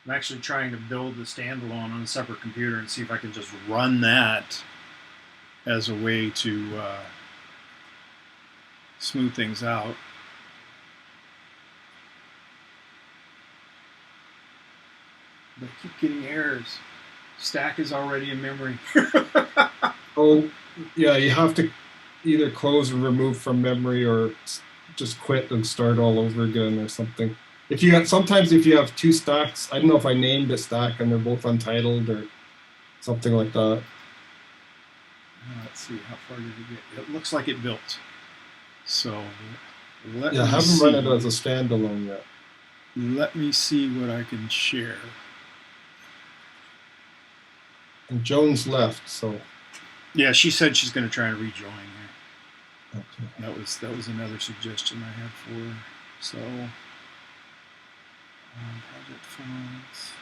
I'm actually trying to build the standalone on a separate computer and see if I can just run that as a way to smooth things out. But I keep getting errors. Stack is already in memory. Oh, yeah, you have to either close and remove from memory or just quit and start all over again or something. If you have, sometimes if you have two stacks, I don't know if I named a stack and they're both untitled or something like that. Let's see, how far did it get? It looks like it built. So let Yeah, I me haven't see. run it as a standalone yet. Let me see what I can share. And Joan's left, so. Yeah, she said she's going to try and rejoin here. Okay. That was another suggestion I had for her. So, project files.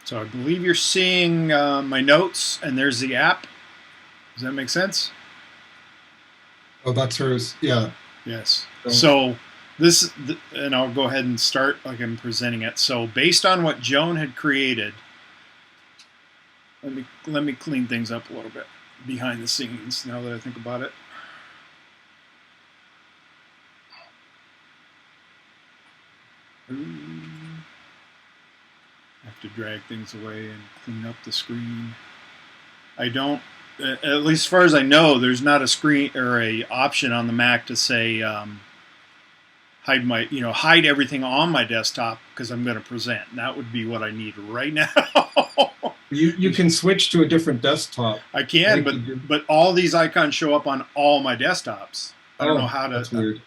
So I believe you're seeing my notes, and there's the app. Does that make sense? Oh, that's hers. Yeah. Yes. Oh. So this, and I'll go ahead and start like I'm presenting it. So based on what Joan had created, let me clean things up a little bit behind the scenes now that I think about it. I have to drag things away and clean up the screen. I don't, at least as far as I know, there's not a screen or a option on the Mac to say hide everything on my desktop because I'm going to present. And that would be what I need right now. You can switch to a different desktop. I can, but all these icons show up on all my desktops. I don't know how to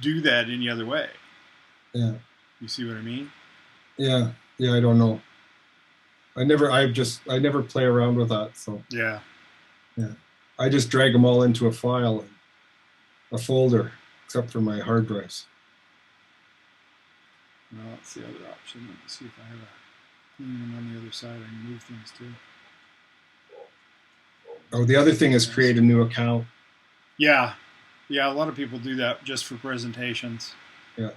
do that any other way. Yeah. You see what I mean? Yeah. Yeah, I don't know. I never play around with that. So yeah. I just drag them all into a file, a folder, except for my hard drives. Well, that's the other option. Let me see if I have a clean one on the other side. I can move things too. Oh, the other thing is create a new account. Yeah. Yeah, a lot of people do that just for presentations. Yeah.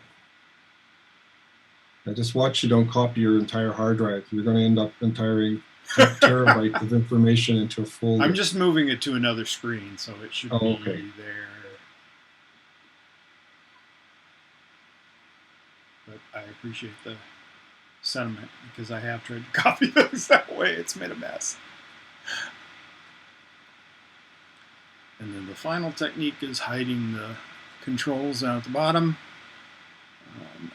I just watch you don't copy your entire hard drive. You're going to end up entering terabytes of information into a folder. I'm just moving it to another screen, so it should be there. But I appreciate the sentiment because I have tried to copy things that way. It's made a mess. And then the final technique is hiding the controls down at the bottom.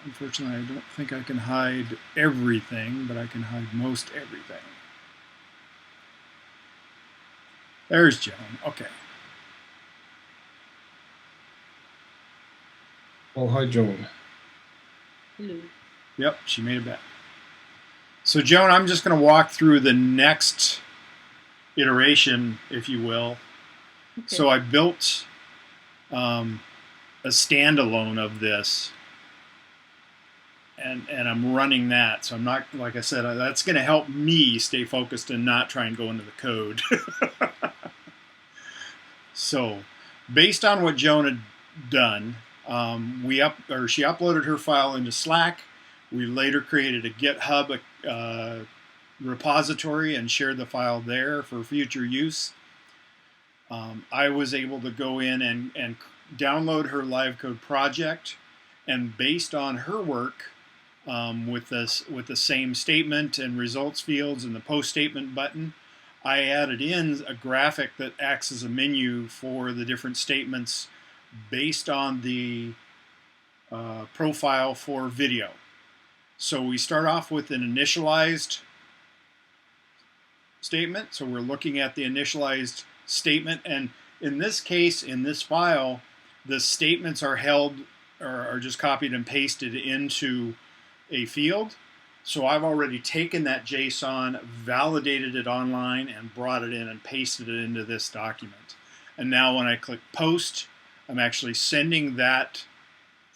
Unfortunately, I don't think I can hide everything, but I can hide most everything. There's Joan. Okay. Well, hi, Joan. Hello. Yep, she made it back. So, Joan, I'm just going to walk through the next iteration, if you will. Okay. So I built a standalone of this. And I'm running that, so I'm not, like I said, that's going to help me stay focused and not try and go into the code. So, based on what Joan had done, she uploaded her file into Slack. We later created a GitHub repository and shared the file there for future use. I was able to go in and download her LiveCode project And based on her work with the same statement and results fields and the post statement button, I added in a graphic that acts as a menu for the different statements based on the profile for video. So we start off with an initialized statement. So we're looking at the initialized statement, and in this case, in this file, the statements are held or are just copied and pasted into a field. So I've already taken that JSON, validated it online, and brought it in and pasted it into this document. And now when I click post, I'm actually sending that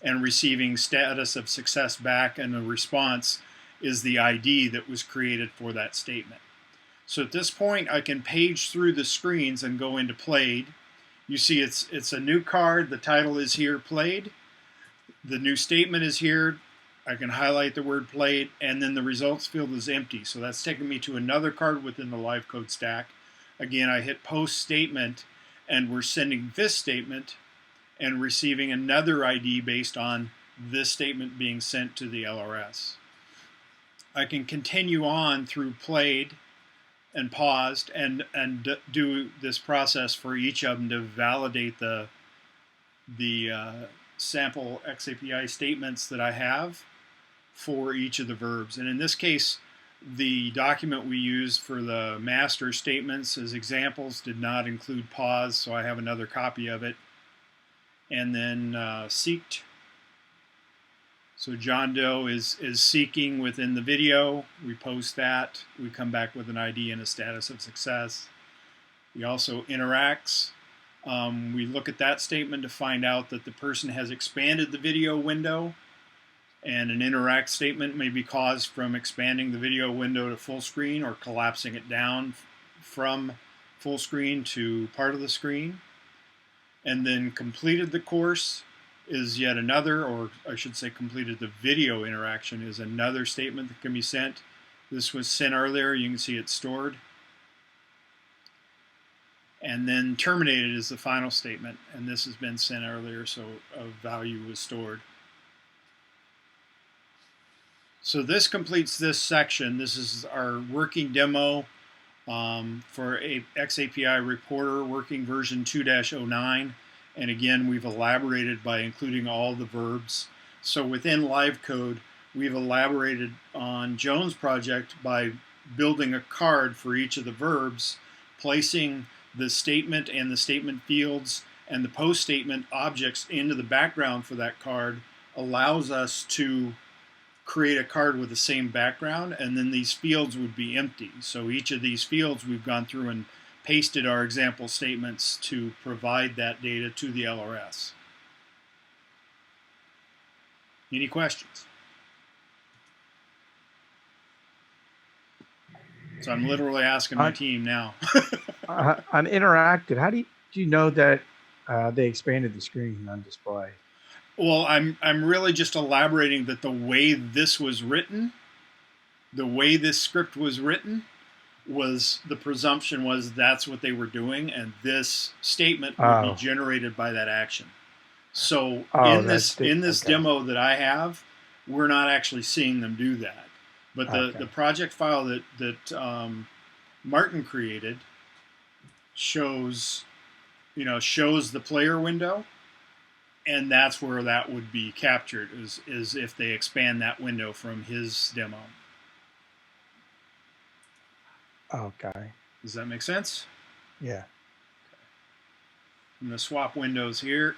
and receiving status of success back, and the response is the ID that was created for that statement. So at this point, I can page through the screens and go into played. You see it's a new card. The title is here, played. The new statement is here. I can highlight the word played, and then the results field is empty. So that's taking me to another card within the LiveCode stack. Again, I hit post statement, and we're sending this statement and receiving another ID based on this statement being sent to the LRS. I can continue on through played and paused and do this process for each of them to validate the sample xAPI statements that I have for each of the verbs. And in this case, the document we used for the master statements as examples did not include pause, so I have another copy of it. And then seeked. So John Doe is seeking within the video. We post that. We come back with an ID and a status of success. He also interacts. We look at that statement to find out that the person has expanded the video window, and an interact statement may be caused from expanding the video window to full screen or collapsing it down from full screen to part of the screen. And then completed the course is yet another, or I should say completed the video interaction is another statement that can be sent. This was sent earlier. You can see it's stored. And then terminated is the final statement, and this has been sent earlier, so a value was stored. So this completes this section. This is our working demo for a xAPI Reporter working version 2-09. And again, we've elaborated by including all the verbs. So within LiveCode, we've elaborated on Joan's project by building a card for each of the verbs, placing the statement and the statement fields and the post statement objects into the background for that card allows us to create a card with the same background, and then these fields would be empty. So each of these fields we've gone through and pasted our example statements to provide that data to the LRS. Any questions? So I'm literally asking my team now. On interactive, how do you know that they expanded the screen on display? Well, I'm really just elaborating that the way this was written, the way this script was written, was the presumption was that's what they were doing, and this statement would be generated by that action. So in this demo that I have, we're not actually seeing them do that. But the project file that Martin created shows the player window, and that's where that would be captured is if they expand that window from his demo. Okay. Does that make sense? Yeah. I'm going to swap windows here.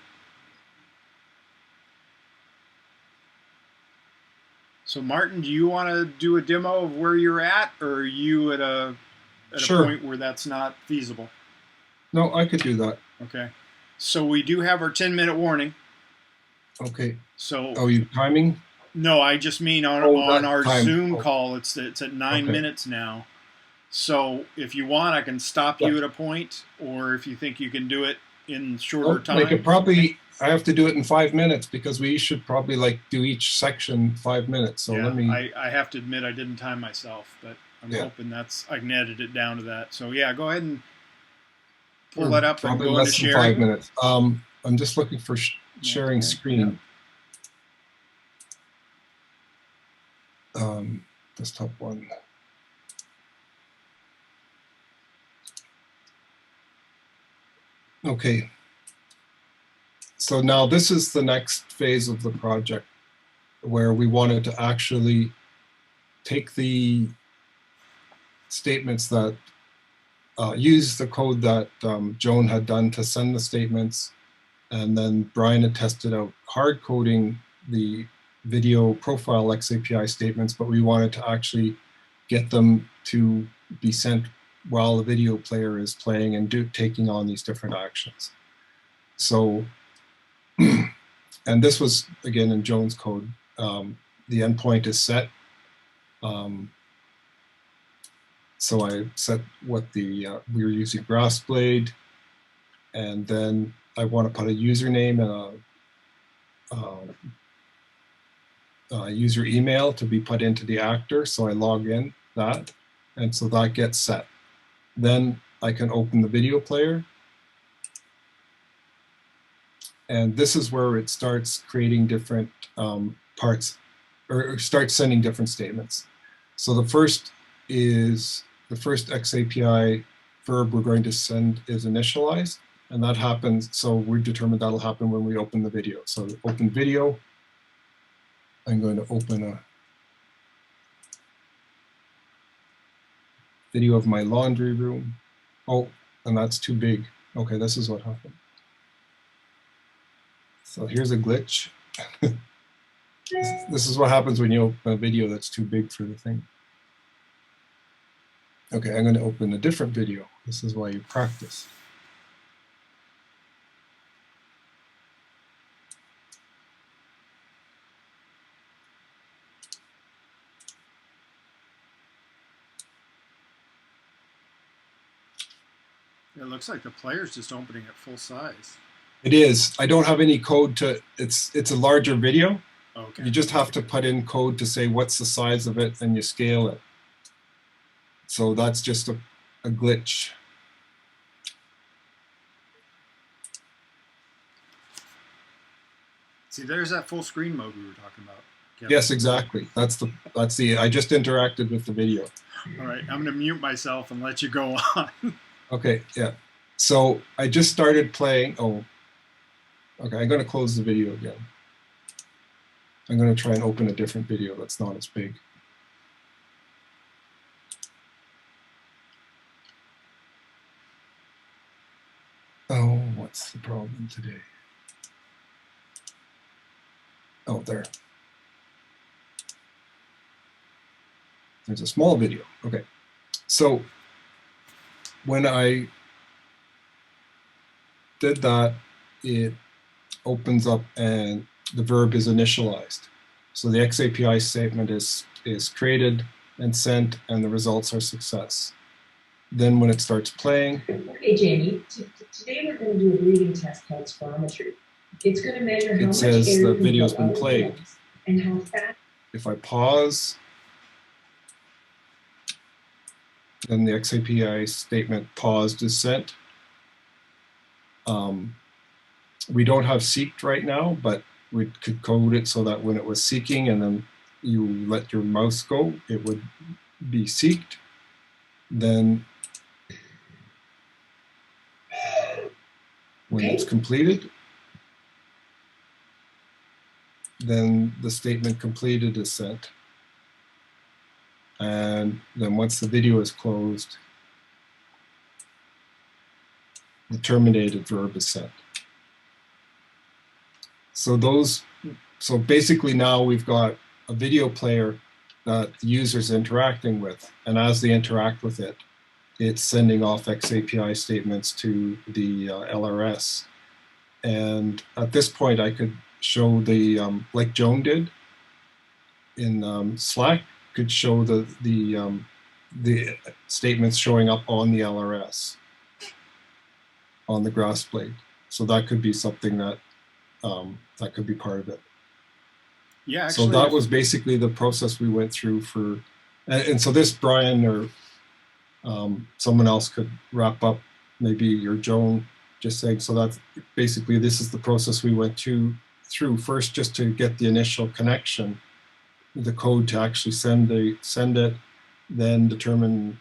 So Martin, do you want to do a demo of where you're at, or are you at a point where that's not feasible? No, I could do that. Okay. So we do have our 10-minute warning. Okay. So. Oh, you timing? No, I just mean on our Zoom call. It's at 9 minutes now. So if you want, I can stop you at a point, or if you think you can do it in shorter time. I have to do it in 5 minutes because we should probably do each section 5 minutes. So let me. I have to admit I didn't time myself, but I'm hoping I can edit it down to that. So yeah, go ahead and pull that up and go into sharing. Probably less than 5 minutes. I'm just looking for sharing screen. desktop one. Okay. So now this is the next phase of the project where we wanted to actually take the statements that use the code that Joan had done to send the statements, and then Brian had tested out hard coding the video profile xAPI statements, but we wanted to actually get them to be sent while the video player is playing and taking on these different actions. So, and this was again in Joan's code. The endpoint is set. So I set what the, we were using GrassBlade, and then I want to put a username and a user email to be put into the actor. So I log in that, and so that gets set. Then I can open the video player. And this is where it starts creating different parts, or starts sending different statements. So the first is, the first xAPI verb we're going to send is initialized, and that happens, so we're determined that'll happen when we open the video. So open video, I'm going to open a video of my laundry room. Oh, and that's too big. Okay, this is what happened. So here's a glitch. This is what happens when you open a video that's too big for the thing. Okay, I'm going to open a different video. This is why you practice. It looks like the player's just opening at full size. It is. I don't have any code to, it's a larger video. Okay. You just have to put in code to say what's the size of it, and you scale it. So that's just a glitch. See, there's that full screen mode we were talking about. Kevin. Yes, exactly. That's the, I just interacted with the video. All right, I'm gonna mute myself and let you go on. Okay, yeah. So I just started playing, oh, okay, I'm gonna close the video again. I'm gonna try and open a different video that's not as big. Oh, what's the problem today? Oh, there. There's a small video. Okay. So when I did that, it opens up and the verb is initialized. So the xAPI statement is created and sent, and the results are success. Then when it starts playing. Hey, Jamie, today we're going to do a breathing test called spirometry. It's going to measure how much air it says the can video's go been out of played. lungs and how fast. If I pause, then the xAPI statement paused is sent. We don't have seeked right now, but we could code it so that when it was seeking and then you let your mouse go, it would be seeked. Then when it's completed, then the statement completed is sent. And then once the video is closed, the terminated verb is sent. So so basically now we've got a video player that the user's interacting with, and as they interact with it, it's sending off xAPI statements to the LRS. And at this point, I could show the, like Joan did in Slack, could show the statements showing up on the LRS, on the GrassBlade. So that could be something that, that could be part of it. Yeah, actually, so that was basically the process we went through for, and so this Brian or someone else could wrap up, maybe your Joan, just saying, so that's basically, this is the process we went through first, just to get the initial connection, the code to actually send it, then determine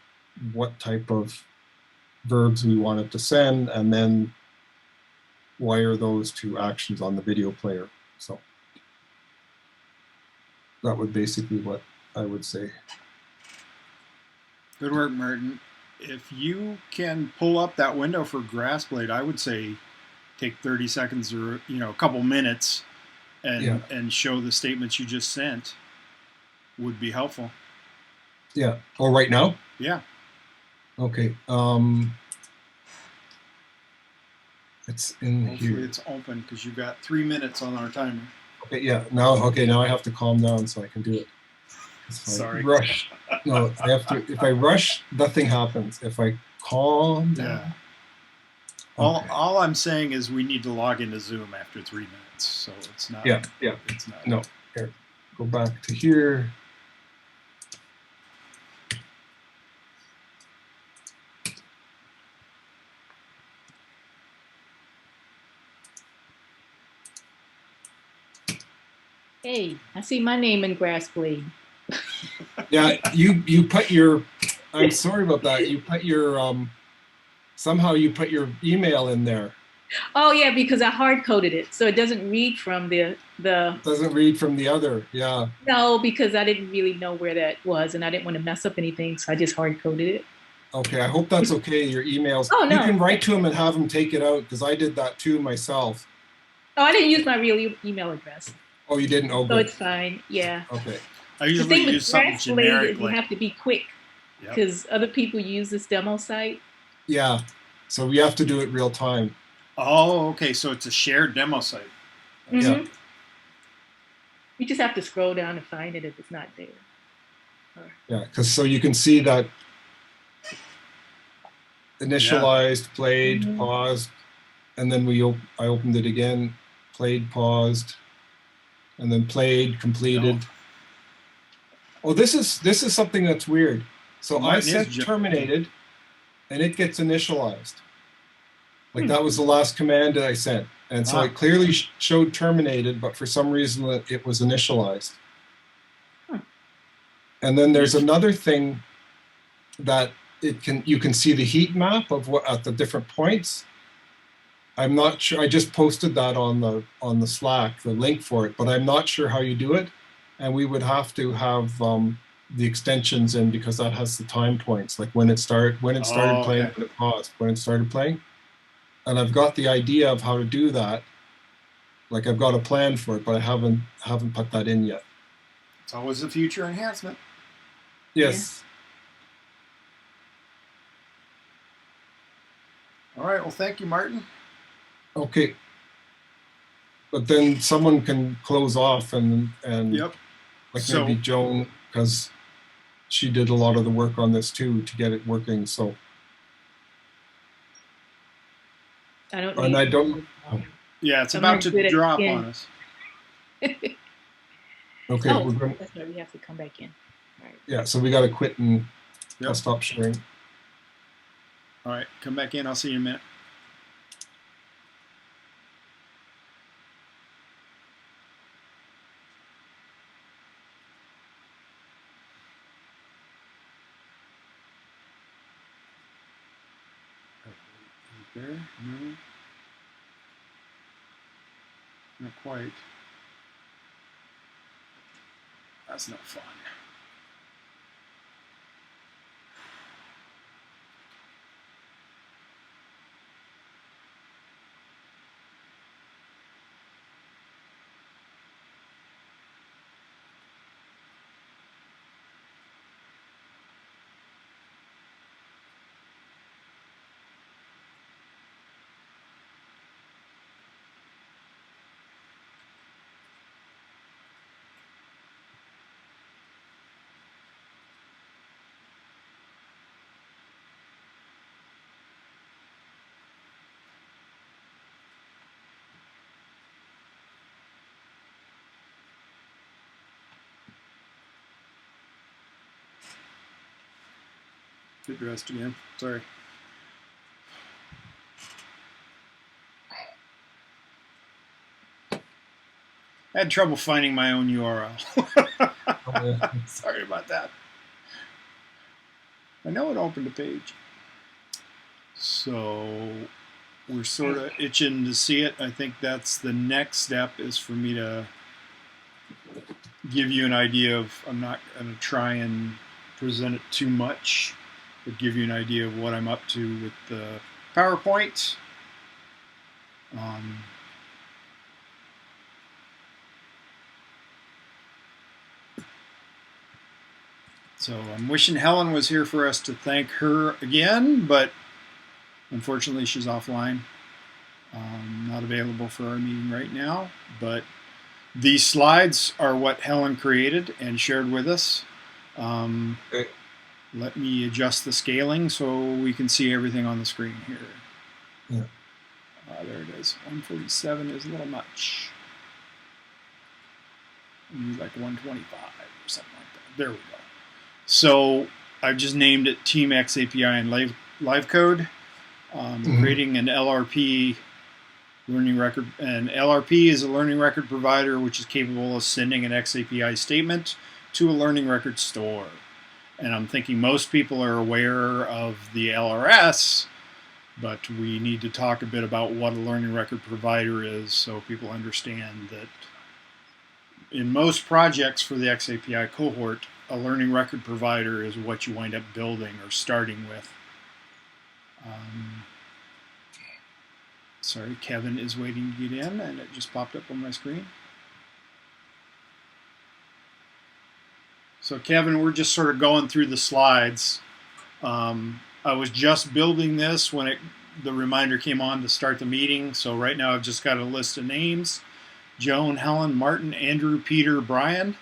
what type of verbs we want it to send, and then wire those to actions on the video player. So that would basically what I would say. Good work, Martin. If you can pull up that window for GrassBlade, I would say take 30 seconds or a couple minutes and show the statements you just sent would be helpful. Yeah. Oh, right now? Yeah. Okay. It's in Hopefully here. it's open because you've got 3 minutes on our timer. Okay, yeah. Now I have to calm down so I can do it. Sorry. Rush. No, I have to. If I rush, nothing happens. If I calm down. Yeah. Okay. All I'm saying is we need to log into Zoom after 3 minutes, so it's not. Yeah. It's not. No. Here, go back to here. Hey, I see my name in GrassBlade. Yeah, you put your. I'm sorry about that. You put your somehow you put your email in there. Oh yeah, because I hard coded it, so it doesn't read from the. Doesn't read from the other. Yeah. No, because I didn't really know where that was, and I didn't want to mess up anything, so I just hard coded it. Okay, I hope that's okay. Your emails. Oh no. You can write to him and have him take it out because I did that too myself. Oh, I didn't use my real email address. Oh, you didn't? Oh, so good. it's fine. Yeah. Okay. I usually use something generic. You have to be quick because other people use this demo site. Yeah, so we have to do it real time. Oh, okay. So it's a shared demo site. Mm-hmm. Yeah. You just have to scroll down and find it if it's not there. Yeah, because so you can see that initialized, played, paused, and then I opened it again, played, paused, and then played, completed. Oh, this is something that's weird. So I sent terminated, and it gets initialized. Like that was the last command that I sent. And so it clearly showed terminated, but for some reason it was initialized. And then there's another thing that you can see the heat map of what at the different points. I'm not sure. I just posted that on the Slack, the link for it, but I'm not sure how you do it. And we would have to have the extensions in because that has the time points, like when it started playing, when it paused, when it started playing. And I've got the idea of how to do that. Like I've got a plan for it, but I haven't put that in yet. It's always a future enhancement. Yes. Yeah. All right. Well, thank you, Martin. Okay. But then someone can close off and like maybe Joan, because she did a lot of the work on this too to get it working. So. I don't. Yeah, it's about to drop on us. Okay, that's right. We have to come back in. All right. Yeah, so we got to quit and I'll stop sharing. All right, come back in. I'll see you in a minute. There? No. Not quite. That's no fun. Get dressed again. Sorry. I had trouble finding my own URL. Yeah. Sorry about that. I know it opened a page. So we're sort of itching to see it. I think that's the next step, is for me to give you an idea of, I'm not going to try and present it too much, but give you an idea of what I'm up to with the PowerPoint. So I'm wishing Helen was here for us to thank her again, but unfortunately she's offline. Not available for our meeting right now, but these slides are what Helen created and shared with us. Okay. Let me adjust the scaling so we can see everything on the screen here. Yeah. There it is. 147 is a little much. Maybe like 125 or something like that. There we go. So I've just named it Team xAPI and LiveCode. Creating an LRP learning record. And LRP is a learning record provider which is capable of sending an xAPI statement to a learning record store. And I'm thinking most people are aware of the LRS, but we need to talk a bit about what a learning record provider is so people understand that in most projects for the xAPI cohort, a learning record provider is what you wind up building or starting with. Sorry, Kevin is waiting to get in, and it just popped up on my screen. So Kevin, we're just sort of going through the slides. I was just building this when the reminder came on to start the meeting. So right now I've just got a list of names: Joan, Helen, Martin, Andrew, Peter, Brian.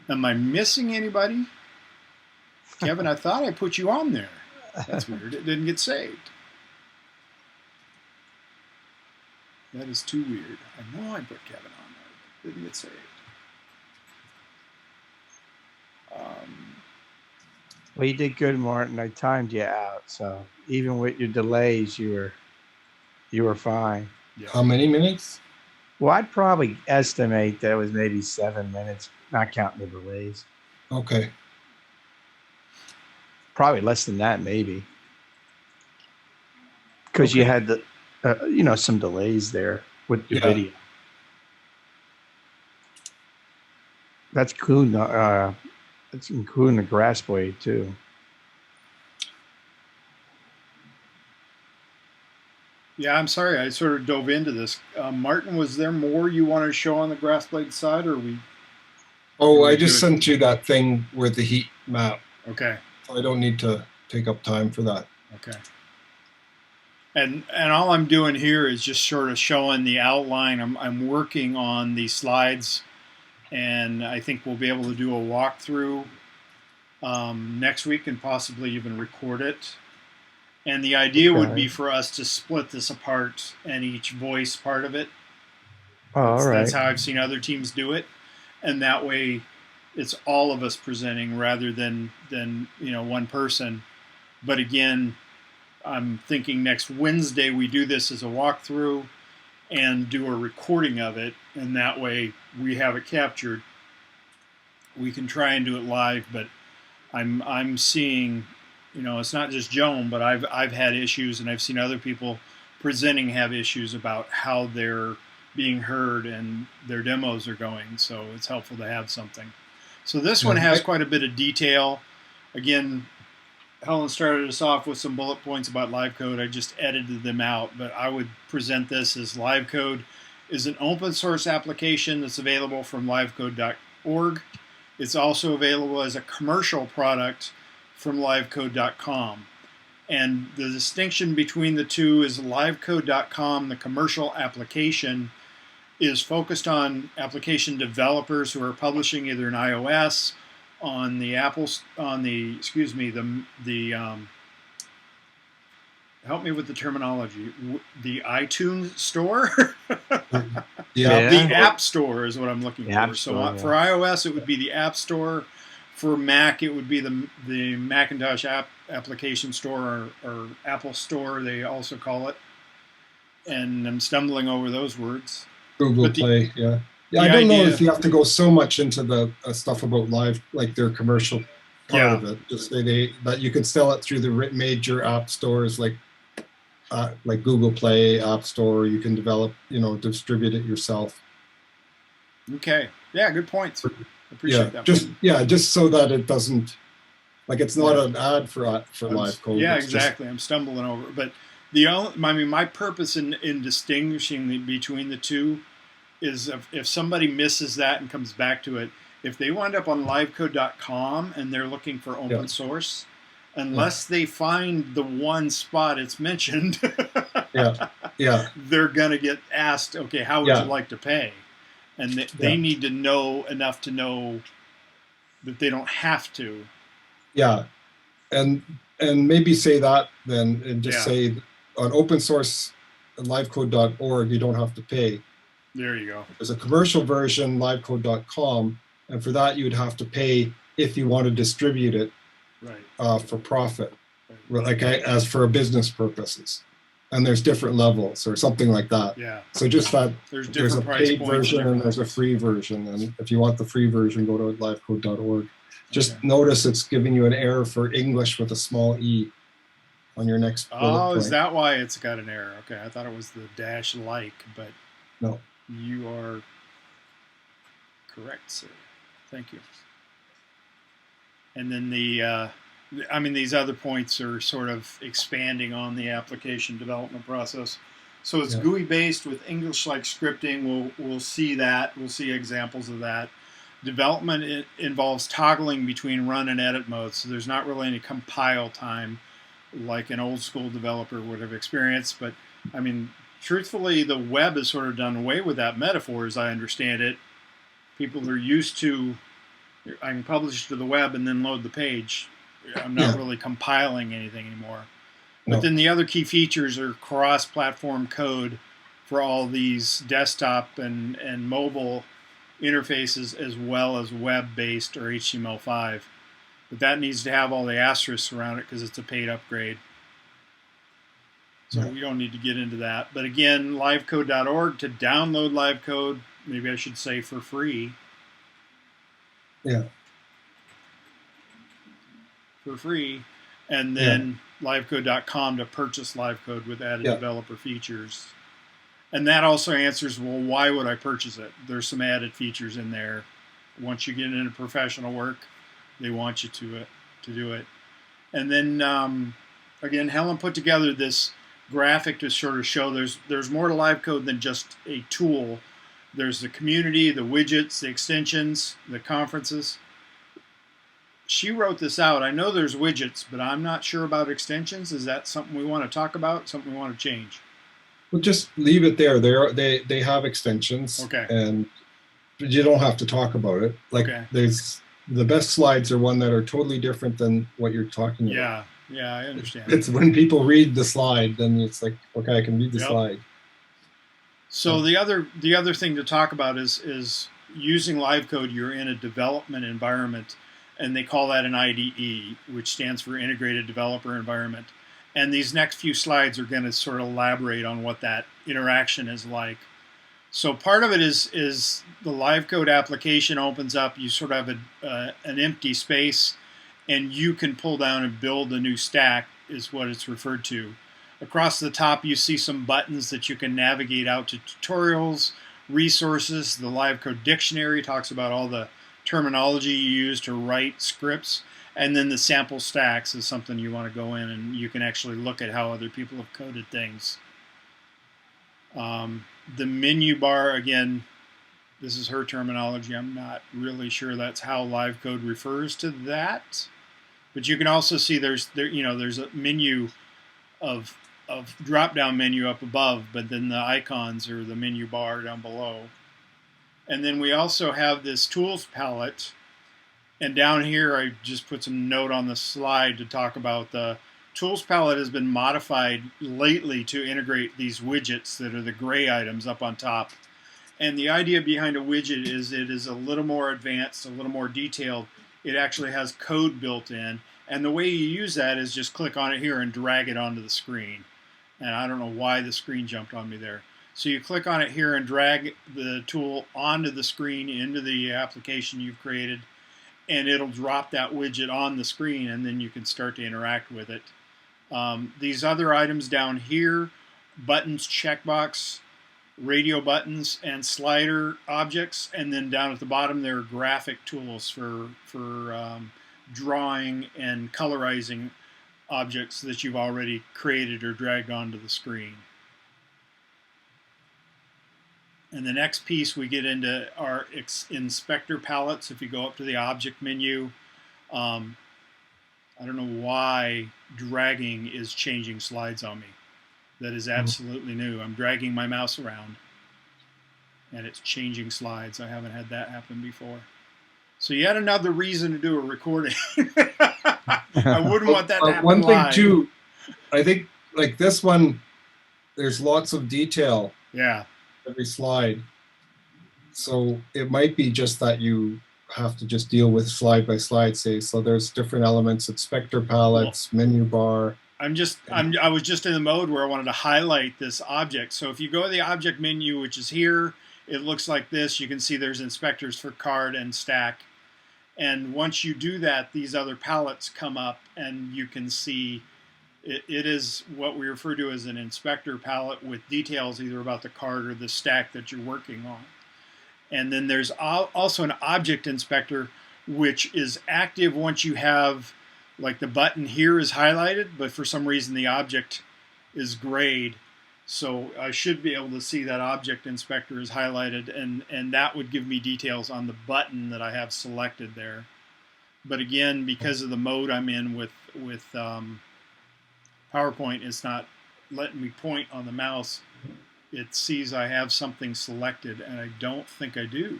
Am I missing anybody? Kevin, I thought I put you on there. That's weird. It didn't get saved. That is too weird. I know I put Kevin on there. It didn't get saved. Well, you did good, Martin. I timed you out, so even with your delays, you were fine. Yeah. How many minutes? Well, I'd probably estimate that it was maybe 7 minutes, not counting the delays. Okay. Probably less than that, maybe, because you had the, some delays there with the video. That's cool. It's including the GrassBlade too. Yeah, I'm sorry. I sort of dove into this. Martin, was there more you wanted to show on the GrassBlade side, or we? Oh, I just sent you that thing with the heat map. Okay. I don't need to take up time for that. Okay. And all I'm doing here is just sort of showing the outline. I'm working on these slides, and I think we'll be able to do a walkthrough next week and possibly even record it. And the idea would be for us to split this apart and each voice part of it. All right. That's how I've seen other teams do it. And that way it's all of us presenting rather than one person. But again, I'm thinking next Wednesday we do this as a walkthrough and do a recording of it. And that way we have it captured. We can try and do it live, but I'm seeing, it's not just Joan, but I've had issues, and I've seen other people presenting have issues about how they're being heard and their demos are going. So it's helpful to have something. So this one has quite a bit of detail. Again, Helen started us off with some bullet points about LiveCode. I just edited them out, but I would present this as LiveCode is an open source application that's available from livecode.org. It's also available as a commercial product from livecode.com. And the distinction between the two is livecode.com, the commercial application, is focused on application developers who are publishing either an iOS on the help me with the terminology, the iTunes store. The App Store is what I'm looking for. So for iOS, it would be the App Store. For Mac, it would be the Macintosh application store or Apple Store, they also call it. And I'm stumbling over those words. Google Play, yeah. Yeah, The I don't know idea- if you have to go so much into the stuff about live, like their commercial part Yeah. of it. Just that you can sell it through the major app stores like Google Play, App Store. You can develop, distribute it yourself. Okay. Yeah, good points. Appreciate that. Just so that it doesn't, like, it's not an ad for LiveCode. Yeah, it's exactly. I'm stumbling over, but my purpose in distinguishing between the two is if somebody misses that and comes back to it, if they wind up on livecode.com and they're looking for open source, unless they find the one spot it's mentioned, they're gonna get asked, okay, how would you like to pay? And they need to know enough to know that they don't have to. Yeah, and maybe say that then, and just say on open source livecode.org you don't have to pay. There you go. There's a commercial version, livecode.com, and for that you would have to pay if you want to distribute it for profit, like as for a business purposes. And there's different levels or something like that. Yeah. So just that there's a paid version and there's a free version. And if you want the free version, go to livecode.org. Just notice it's giving you an error for English with a small e on your next bullet point. Is that why it's got an error? Okay, I thought it was the dash like, but no. You are correct, sir. Thank you. And then these other points are sort of expanding on the application development process. So it's GUI based with English-like scripting. We'll see that. We'll see examples of that. Development involves toggling between run and edit modes. So there's not really any compile time like an old school developer would have experienced. But I mean, truthfully, the web has sort of done away with that metaphor, as I understand it. People are used to, I can publish to the web and then load the page. I'm not really compiling anything anymore. But then the other key features are cross-platform code for all these desktop and mobile interfaces, as well as web-based or HTML5. But that needs to have all the asterisks around it because it's a paid upgrade. So we don't need to get into that. But again, livecode.org to download LiveCode, maybe I should say for free. Yeah. For free. And then livecode.com to purchase LiveCode with added developer features. And that also answers, well, why would I purchase it? There's some added features in there. Once you get into professional work, they want you to do it. And then, again, Helen put together this graphic to sort of show there's more to LiveCode than just a tool. There's the community, the widgets, the extensions, the conferences. She wrote this out. I know there's widgets, but I'm not sure about extensions. Is that something we want to talk about, something we want to change? Well, just leave it there. They have extensions. Okay. And you don't have to talk about it. Like there's the best slides are one that are totally different than what you're talking about. Yeah, I understand. It's when people read the slide, then it's like, okay, I can read the slide. So the other thing to talk about is using LiveCode. You're in a development environment, and they call that an IDE, which stands for Integrated Developer Environment. And these next few slides are going to sort of elaborate on what that interaction is like. So part of it is the LiveCode application opens up. You sort of have an empty space, and you can pull down and build a new stack, is what it's referred to. Across the top, you see some buttons that you can navigate out to tutorials, resources. The LiveCode dictionary talks about all the terminology you use to write scripts. And then the sample stacks is something you want to go in and you can actually look at how other people have coded things. The menu bar, again, this is her terminology. I'm not really sure that's how LiveCode refers to that. But you can also see there's a menu of drop-down menu up above, but then the icons are the menu bar down below. And then we also have this tools palette. And down here, I just put some note on the slide to talk about the tools palette has been modified lately to integrate these widgets that are the gray items up on top. And the idea behind a widget is it is a little more advanced, a little more detailed. It actually has code built in. And the way you use that is just click on it here and drag it onto the screen. And I don't know why the screen jumped on me there. So you click on it here and drag the tool onto the screen, into the application you've created, and it'll drop that widget on the screen, and then you can start to interact with it. These other items down here, buttons, checkbox, radio buttons, and slider objects, and then down at the bottom there are graphic tools for drawing and colorizing objects that you've already created or dragged onto the screen. And the next piece we get into our inspector palettes. If you go up to the object menu, I don't know why dragging is changing slides on me. That is absolutely new. I'm dragging my mouse around and it's changing slides. I haven't had that happen before. So yet another reason to do a recording. I wouldn't want that to happen One thing live. too, I think like this one, there's lots of detail. Yeah. Every slide. So it might be just that you have to just deal with slide by slide, say. So there's different elements, inspector palettes, menu bar. I was just in the mode where I wanted to highlight this object. So if you go to the object menu, which is here, it looks like this. You can see there's inspectors for card and stack. And once you do that, these other palettes come up and you can see it is what we refer to as an inspector palette with details either about the card or the stack that you're working on. And then there's also an object inspector, which is active once you have, like the button here is highlighted, but for some reason the object is grayed. So I should be able to see that object inspector is highlighted, and that would give me details on the button that I have selected there. But again, because of the mode I'm in with PowerPoint, it's not letting me point on the mouse. It sees I have something selected, and I don't think I do.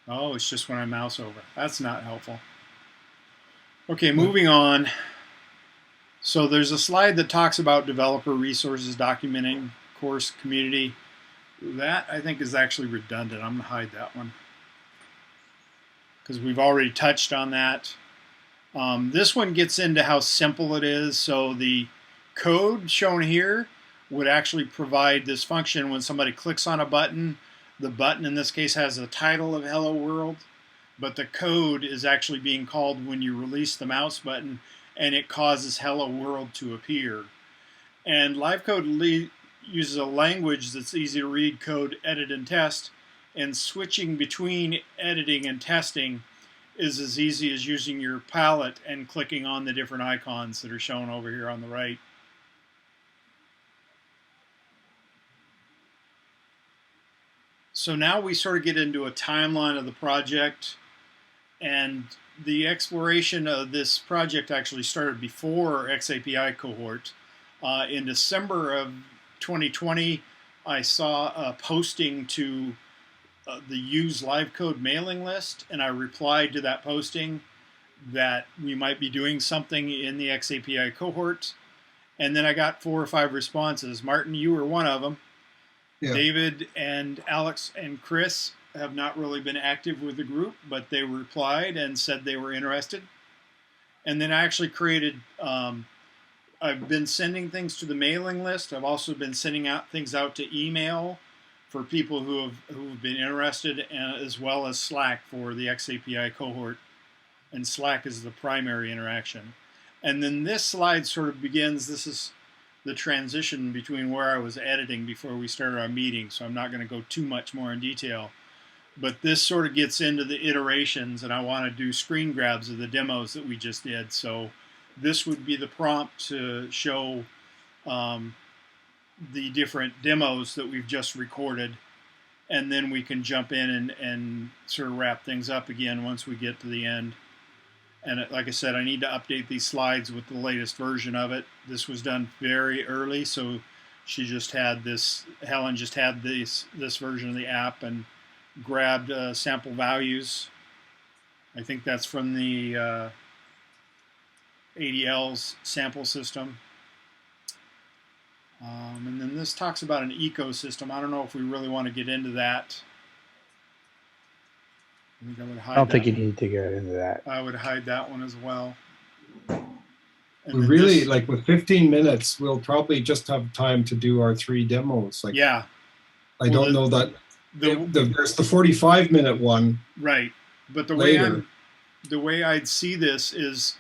Oh, it's just when I mouse over. That's not helpful. Okay, moving on. So there's a slide that talks about developer resources, documenting course community. That, I think, is actually redundant. I'm going to hide that one because we've already touched on that. This one gets into how simple it is. So the code shown here would actually provide this function when somebody clicks on a button. The button in this case has a title of Hello World, but the code is actually being called when you release the mouse button and it causes Hello World to appear. And LiveCode uses a language that's easy to read, code, edit, and test, and switching between editing and testing is as easy as using your palette and clicking on the different icons that are shown over here on the right. So now we sort of get into a timeline of the project, and the exploration of this project actually started before xAPI Cohort. In December of 2020, I saw a posting to the Use LiveCode mailing list, and I replied to that posting that we might be doing something in the xAPI Cohort. And then I got 4 or 5 responses. Martin, you were one of them. Yeah. David and Alex and Chris have not really been active with the group, but they replied and said they were interested. And then I actually created, I've been sending things to the mailing list. I've also been sending out things out to email for people who have been interested, as well as Slack for the xAPI Cohort. And Slack is the primary interaction. And then this slide sort of begins, this is the transition between where I was editing before we started our meeting, so I'm not going to go too much more in detail. But this sort of gets into the iterations, and I want to do screen grabs of the demos that we just did. So this would be the prompt to show the different demos that we've just recorded, and then we can jump in and sort of wrap things up again once we get to the end. And like I said, I need to update these slides with the latest version of it. This was done very early, so she just had this, Helen just had this version of the app and grabbed sample values. I think that's from the ADL's sample system. And then this talks about an ecosystem. I don't know if we really want to get into that. I don't think you need to get into that. I would hide that one as well. And We then really, this- like with 15 minutes, we'll probably just have time to do our 3 demos. Like, yeah. I don't know that there's the 45-minute one. Right. But Later. the way I'd see this is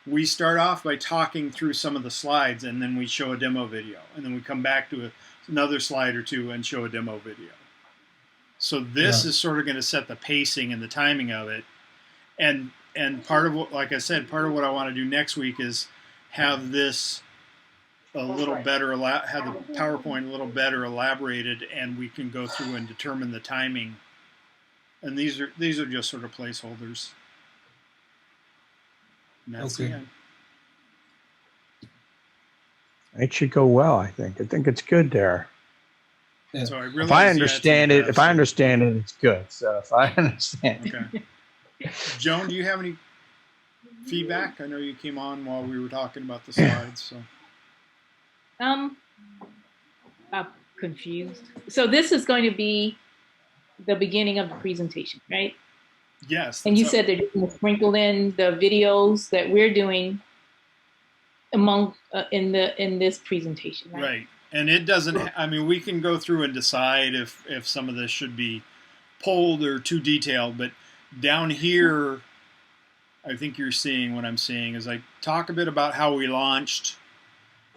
we start off by talking through some of the slides, and then we show a demo video, and then we come back to another slide or two and show a demo video. So this is sort of going to set the pacing and the timing of it. And part of what, like I said, part of what I want to do next week is have this a little better, have the PowerPoint a little better elaborated, and we can go through and determine the timing. And these are just sort of placeholders. And that's the end. It should go well, I think. I think it's good there. Yeah. So I realize, If I understand it, it's good. So if I understand it. Okay. Joan, do you have any feedback? I know you came on while we were talking about the slides. So. I'm confused. So this is going to be the beginning of the presentation, right? Yes. And you said they're going to sprinkle in the videos that we're doing among in this presentation, right? Right. And it doesn't, I mean, we can go through and decide if some of this should be pulled or too detailed, but down here, I think you're seeing what I'm seeing is like talk a bit about how we launched.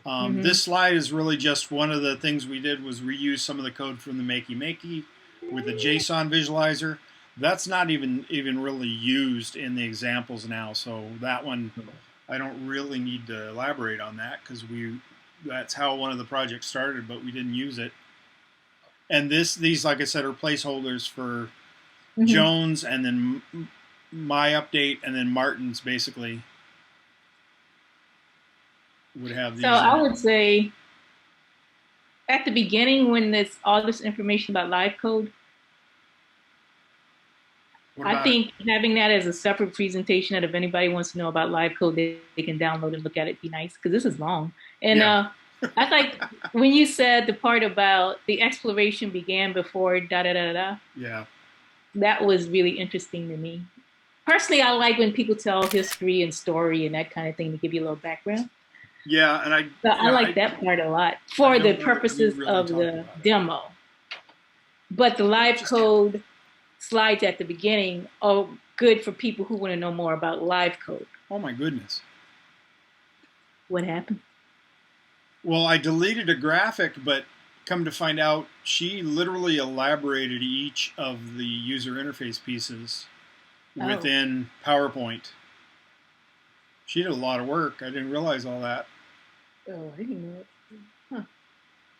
This slide is really just one of the things we did was reuse some of the code from the Makey with the JSON visualizer. That's not even really used in the examples now. So that one, I don't really need to elaborate on that because that's how one of the projects started, but we didn't use it. And these, like I said, are placeholders for Joan's and then my update and then Martin's basically would have these. So I would say at the beginning when all this information about LiveCode, I think having that as a separate presentation that if anybody wants to know about LiveCode, they can download and look at it, be nice, because this is long. And I like when you said the part about the exploration began before da-da-da-da. Yeah. That was really interesting to me. Personally, I like when people tell history and story and that kind of thing to give you a little background. Yeah, and I like that part a lot for the purposes of the demo. But the LiveCode slides at the beginning are good for people who want to know more about LiveCode. Oh my goodness. What happened? Well, I deleted a graphic, but come to find out, she literally elaborated each of the user interface pieces within PowerPoint. She did a lot of work. I didn't realize all that. Oh, I didn't know it. Huh.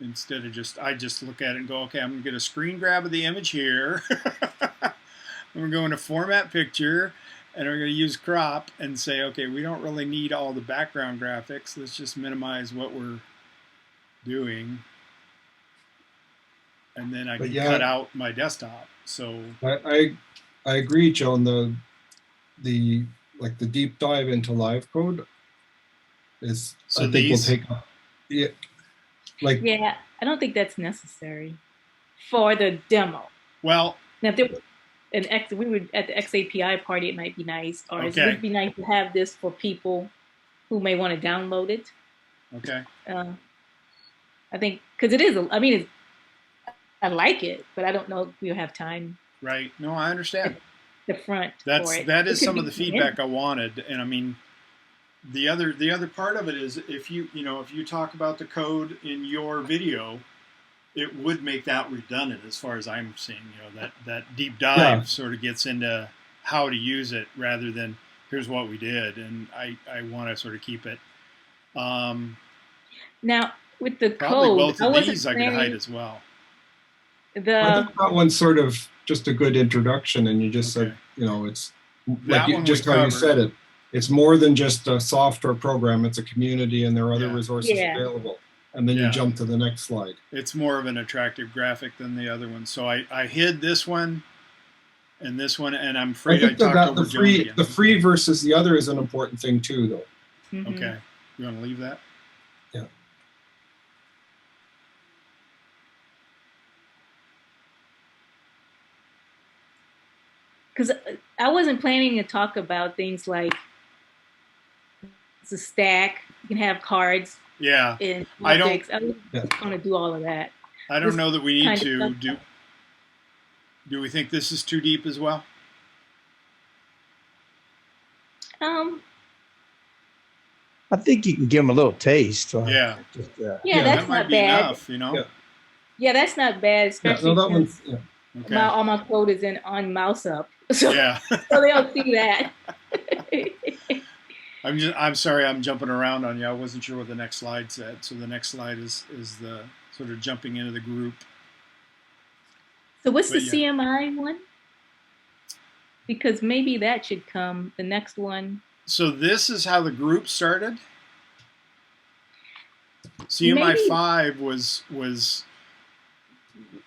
Instead of I just look at it and go, okay, I'm going to get a screen grab of the image here. We're going to format picture, and we're going to use crop and say, okay, we don't really need all the background graphics. Let's just minimize what we're doing. And then I can cut out my desktop. So I agree, Joan. The deep dive into LiveCode is, so I think will take I don't think that's necessary for the demo. Well, now if there was we were at the xAPI party, it might be nice, or it would be nice to have this for people who may want to download it. Okay. I think because it is. I like it, but I don't know if we'll have time. Right. No, I understand. The front. That is some of the feedback I wanted, and I mean, the other part of it is if you talk about the code in your video, it would make that redundant as far as I'm seeing. That deep dive sort of gets into how to use it rather than here's what we did, and I want to sort of keep it. Now with the probably code, both of these I could hide as well. I think that one's sort of just a good introduction, and you just said, it's like how you said it. It's more than just a software program. It's a community, and there are other resources available. And then you jump to the next slide. It's more of an attractive graphic than the other one. So I hid this one and this one, and I'm afraid I talked over Joan again. The free versus the other is an important thing too, though. Mm-hmm. Okay. You want to leave that? Yeah. Because I wasn't planning to talk about things like it's a stack. You can have cards Yeah. and I don't- objects. I'm going to do all of that. I don't This know that we need kind of to stuff. do we think this is too deep as well? I think you can give them a little taste. Yeah. Just, Yeah, that's that might not be bad. enough, you know? Yeah. Yeah, that's not bad, Yeah, especially no, that one, since yeah. Okay. all my code is on mouse up, so, Yeah. so they'll see that. I'm sorry I'm jumping around on you. I wasn't sure what the next slide said. So the next slide is the sort of jumping into the group. So what's But the yeah. CMI one? Because maybe that should come, the next one. So this is how the group started. CMI Maybe- 5 was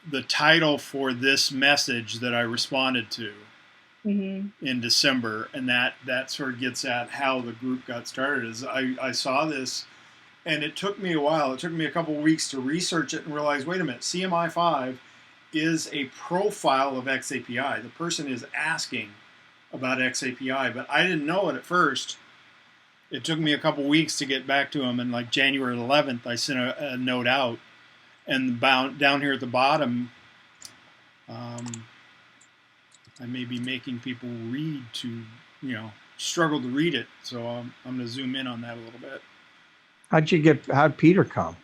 the title for this message that I responded to Mm-hmm. in December, and that sort of gets at how the group got started. Is I saw this, and it took me a while. It took me a couple of weeks to research it and realize, wait a minute, CMI 5 is a profile of xAPI. The person is asking about xAPI, but I didn't know it at first. It took me a couple weeks to get back to him, and like January 11th, I sent a note out, and down here at the bottom, I may be making people read to, struggle to read it. So I'm going to zoom in on that a little bit. how'd Peter come?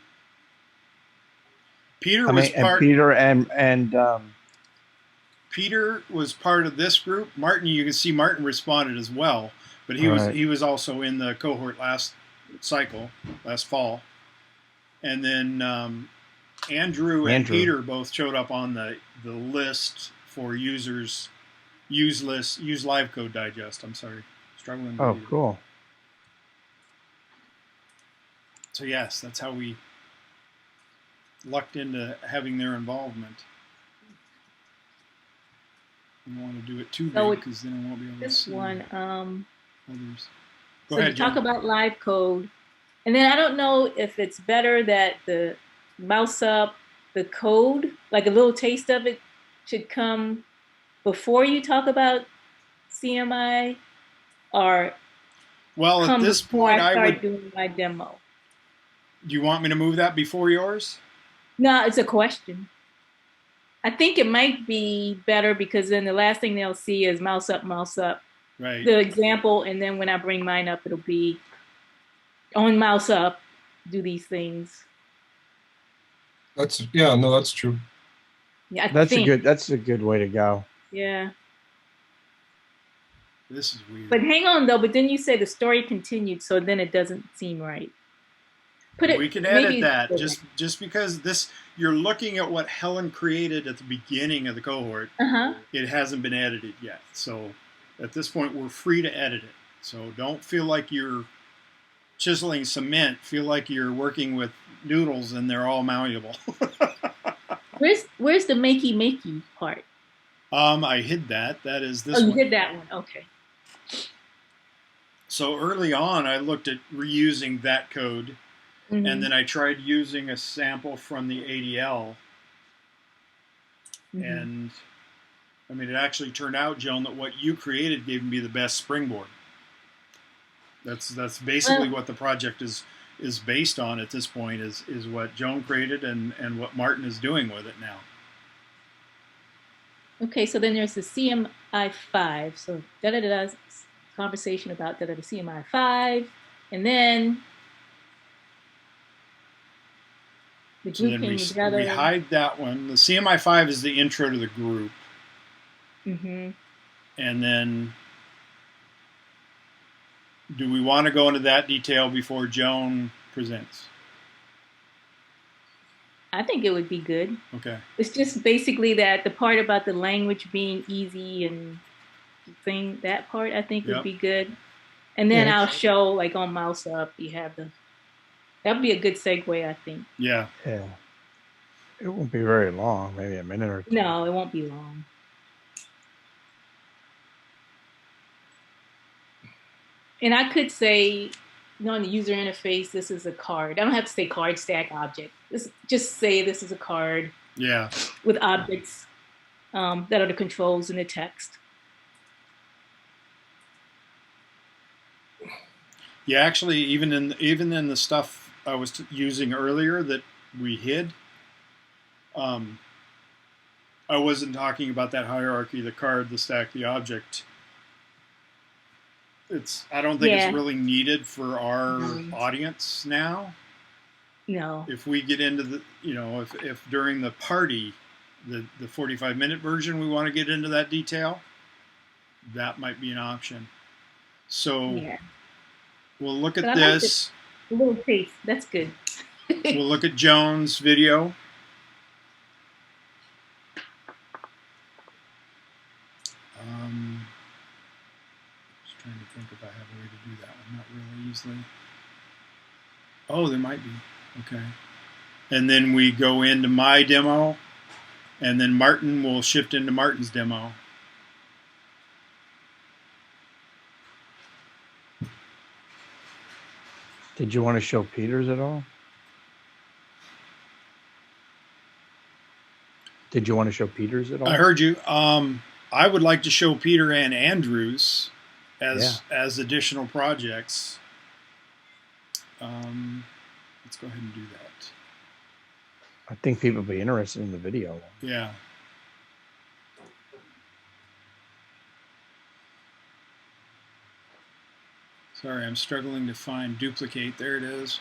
Peter was part. Peter and Peter was part of this group. Martin, you can see Martin responded as well, but he was also in the cohort last fall, and then Andrew and Peter both showed up on the list for users. Use LiveCode Digest. I'm sorry, struggling. To read it. Cool. So yes, that's how we lucked into having their involvement. We don't want to do it too big because then I won't be able to see one. others. Go So ahead, you talk Joan. about live code, and then I don't know if it's better that the mouse up, the code, like a little taste of it, should come before you talk about CMI, or Well, at come this before point, I I start would. doing my demo. Do you want me to move that before yours? No, it's a question. I think it might be better because then the last thing they'll see is mouse up, Right. the example, and then when I bring mine up, it'll be on mouse up, do these things. That's true. Yeah, That's a good way to go. Yeah. This is weird. But hang on though, but then you say the story continued, so then it doesn't seem right. We can edit that just because you're looking at what Helen created at the beginning of the cohort. It hasn't been edited yet. So at this point we're free to edit it. So don't feel like you're chiseling cement. Feel like you're working with noodles and they're all malleable. Where's the makey part? I hid that. That is this one. Oh, you did that one. Okay. So early on, I looked at reusing that code, and then I tried using a sample from the ADL. And, I mean, it actually turned out, Joan, that what you created gave me the best springboard. That's basically what the project is based on at this point, is what Joan created and what Martin is doing with it now. Okay, so then there's the CMI 5. So conversation about the CMI 5, and then the group came together. We hide that one. The CMI 5 is the intro to the group. And then, do we want to go into that detail before Joan presents? I think it would be good. Okay. It's just basically that the part about the language being easy and that part I think would be good. And then I'll show, like on mouse up, you have that'd be a good segue, I think. Yeah. Yeah. It won't be very long, maybe a minute or two. No, it won't be long. And I could say, on the user interface, this is a card. I don't have to say card stack object. Just say this is a card. Yeah. With objects that are the controls in the text. Yeah, actually, even in the stuff I was using earlier that we hid, I wasn't talking about that hierarchy: the card, the stack, the object. I don't think it's really needed for our audience now. No. If we get into the, if during the party, the 45-minute version, we want to get into that detail, that might be an option. So we'll look at this. A little taste. That's good. We'll look at Joan's video. Just trying to think if I have a way to do that one. Not really easily. Oh, there might be. Okay. And then we go into my demo, and then Martin will shift into Martin's demo. Did you want to show Peter's at all? Did you want to show Peter's at all? I heard you. I would like to show Peter and Andrew's as additional projects. Let's go ahead and do that. I think people will be interested in the video. Yeah. Sorry, I'm struggling to find duplicate. There it is.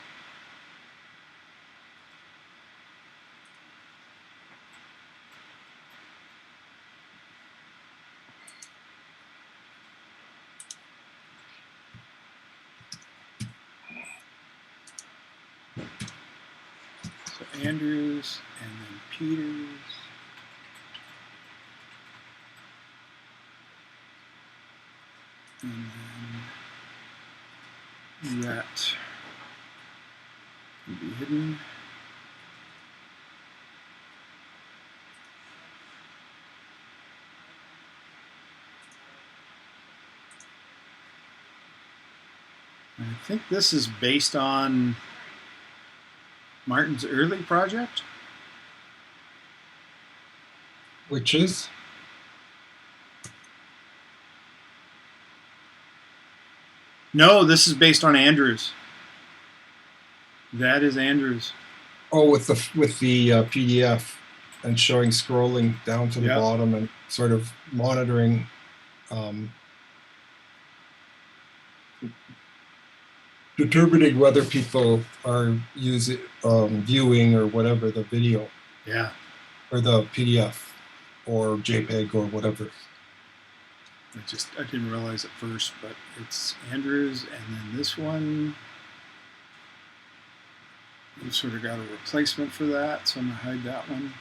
So Andrews and then Peters. And then that can be hidden. I think this is based on Martin's early project. Which is? No, this is based on Andrew's. That is Andrew's. Oh, with the PDF and showing scrolling down to the bottom and sort of monitoring determining whether people are viewing or whatever the video. Yeah. Or the PDF or JPEG or whatever. I didn't realize at first, but it's Andrews, and then this one, we've sort of got a replacement for that, so I'm going to hide that one.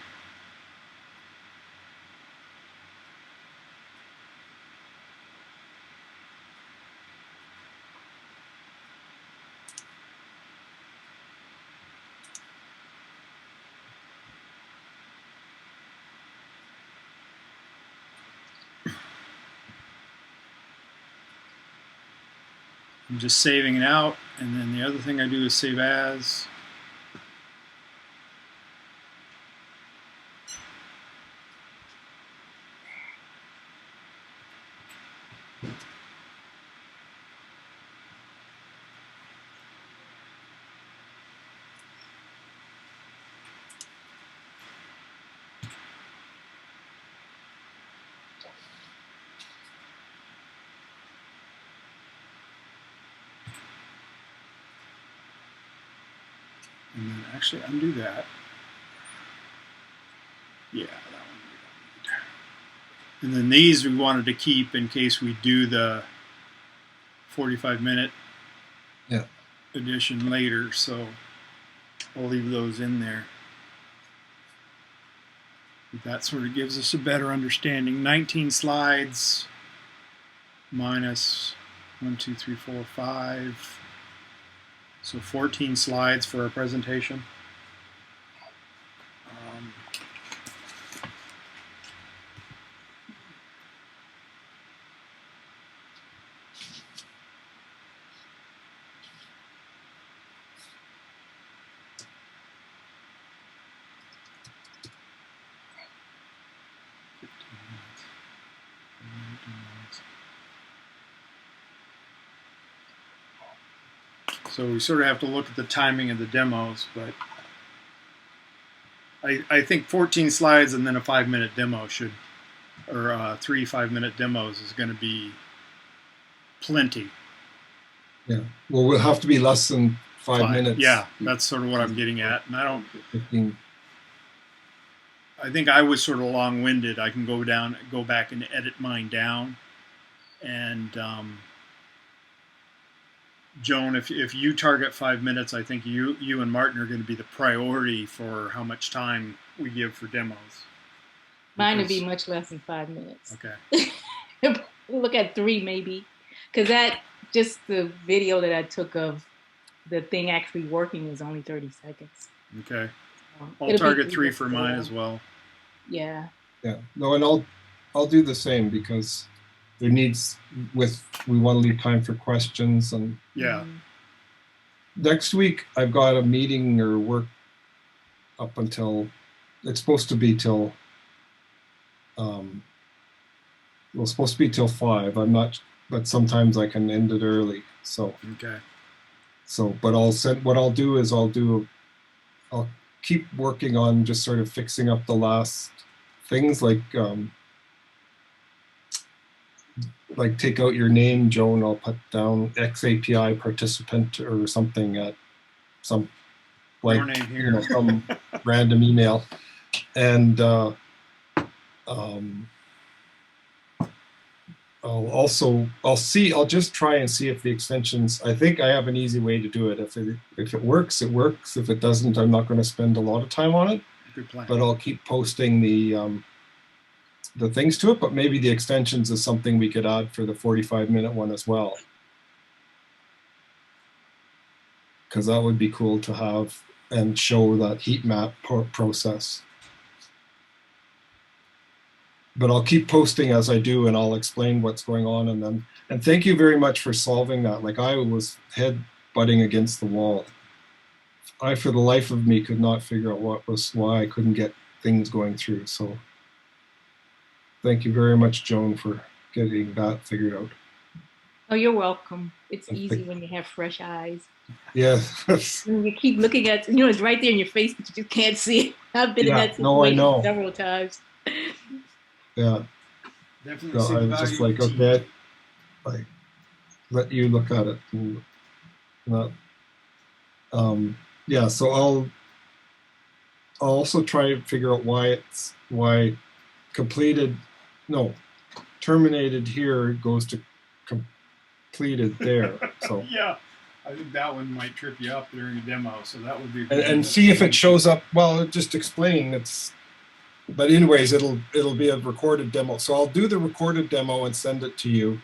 I'm just saving it out, and then the other thing I do is save as. And then actually undo that. Yeah, that one we don't need. And then these we wanted to keep in case we do the 45-minute edition later, so I'll leave those in there. That sort of gives us a better understanding. 19 slides minus 1, 2, 3, 4, 5. So 14 slides for our presentation. So we sort of have to look at the timing of the demos, but I think 14 slides and then a 5-minute demo should, or 3 5-minute demos is going to be plenty. Yeah. Well, we'll have to be less than 5 minutes. Yeah, that's sort of what I'm getting at. And I don't. 15. I think I was sort of long-winded. I can go back and edit mine down. And Joan, if you target 5 minutes, I think you and Martin are going to be the priority for how much time we give for demos. Mine would be much less than 5 minutes. Okay. We'll look at 3 maybe, because that just the video that I took of the thing actually working is only 30 seconds. Okay. I'll target 3 for mine as well. Yeah. Yeah. No, and I'll do the same because there needs we want to leave time for questions and yeah. Next week I've got a meeting or work up until it's supposed to be till it's supposed to be till 5. I'm not, but sometimes I can end it early. So okay. So, but what I'll do is I'll keep working on just sort of fixing up the last things like take out your name, Joan. I'll put down xAPI participant or something at some Your name here. Some random email, and I'll just try and see if the extensions. I think I have an easy way to do it. If it works, it works. If it doesn't, I'm not going to spend a lot of time on it. Good plan. But I'll keep posting the things to it. But maybe the extensions is something we could add for the 45-minute one as well, because that would be cool to have and show that heat map process. But I'll keep posting as I do, and I'll explain what's going on. And thank you very much for solving that. Like, I was head butting against the wall. I, for the life of me, could not figure out why I couldn't get things going through. So thank you very much, Joan, for getting that figured out. Oh, you're welcome. It's easy when you have fresh eyes. Yeah. You keep looking at, it's right there in your face, but you just can't see it. I've been in that situation several times. Yeah. Definitely. So I was just like, okay, like, let you look at it. And not, yeah. So I'll also try to figure out why terminated here goes to completed there. So yeah, I think that one might trip you up during a demo. So that would be. And see if it shows up. Well, just explain it's. But anyways, it'll be a recorded demo. So I'll do the recorded demo and send it to you.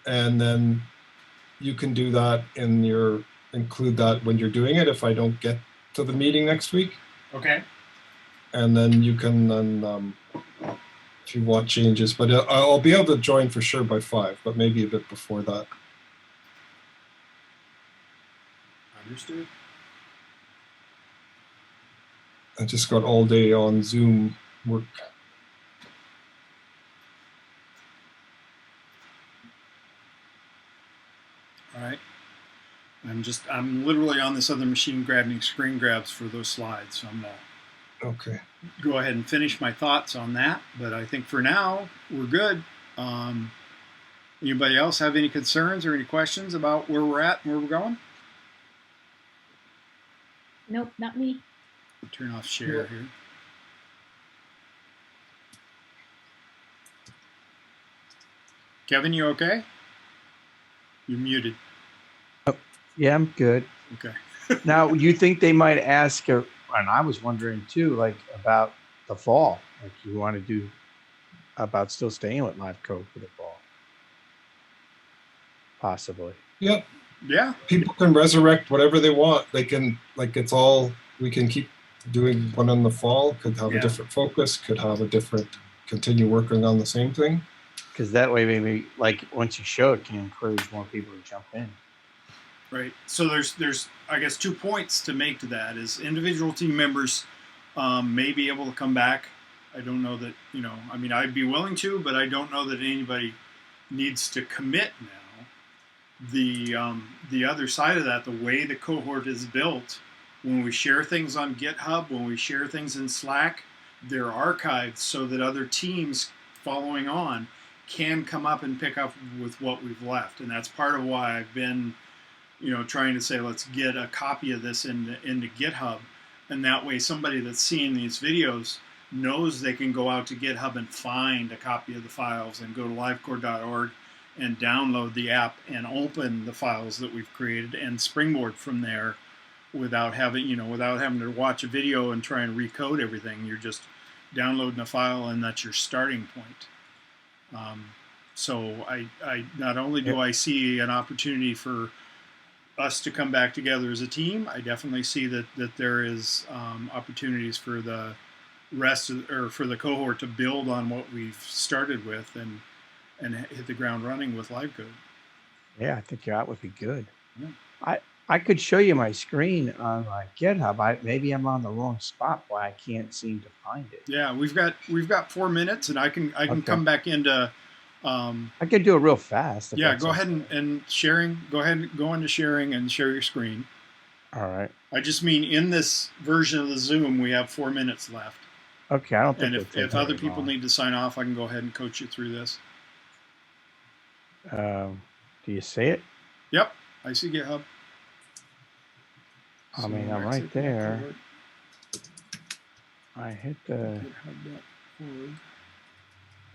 And then you can do that include that when you're doing it if I don't get to the meeting next week. Okay. And then you can if you want changes, but I'll be able to join for sure by 5, but maybe a bit before that. Understood. I just got all day on Zoom work. All right. I'm literally on this other machine grabbing screen grabs for those slides. So I'm going to go ahead and finish my thoughts on that. But I think for now, we're good. Anybody else have any concerns or any questions about where we're at and where we're going? Nope, not me. Turn off share here. Kevin, you okay? You're muted. Oh, yeah, I'm good. Okay. Now, you think they might ask, and I was wondering too, like about the fall, like you want to do about still staying with LiveCode for the fall, possibly. Yep. Yeah. People can resurrect whatever they want. They can, like, it's all, we can keep doing one in the fall, could have a different focus, could have a different, continue working on the same thing. Because that way, maybe, like, once you show it, can encourage more people to jump in. Right. So there's I guess 2 points to make to that is individual team members may be able to come back. I don't know that, I mean, I'd be willing to, but I don't know that anybody needs to commit now. the other side of that, the way the cohort is built, when we share things on GitHub, when we share things in Slack, they're archived so that other teams following on can come up and pick up with what we've left. And that's part of why I've been, trying to say, let's get a copy of this into GitHub. And that way somebody that's seeing these videos knows they can go out to GitHub and find a copy of the files and go to livecode.org and download the app and open the files that we've created and springboard from there without having to watch a video and try and recode everything. You're just downloading a file, and that's your starting point. So I not only do I see an opportunity for us to come back together as a team, I definitely see that there is opportunities for the for the cohort to build on what we've started with and hit the ground running with LiveCode. Yeah, I think that would be good. Yeah. I could show you my screen on my GitHub. Maybe I'm on the wrong spot why I can't seem to find it. Yeah, we've got 4 minutes, and I can Okay. come back into. I can do it real fast. Yeah, go ahead and sharing. Go ahead and go into sharing and share your screen. All right. I just mean in this version of the Zoom, we have 4 minutes left. Okay, I don't think. And if other people need to sign off, I can go ahead and coach you through this. Do you see it? Yep, I see GitHub. I mean, I'm right there. I hit the.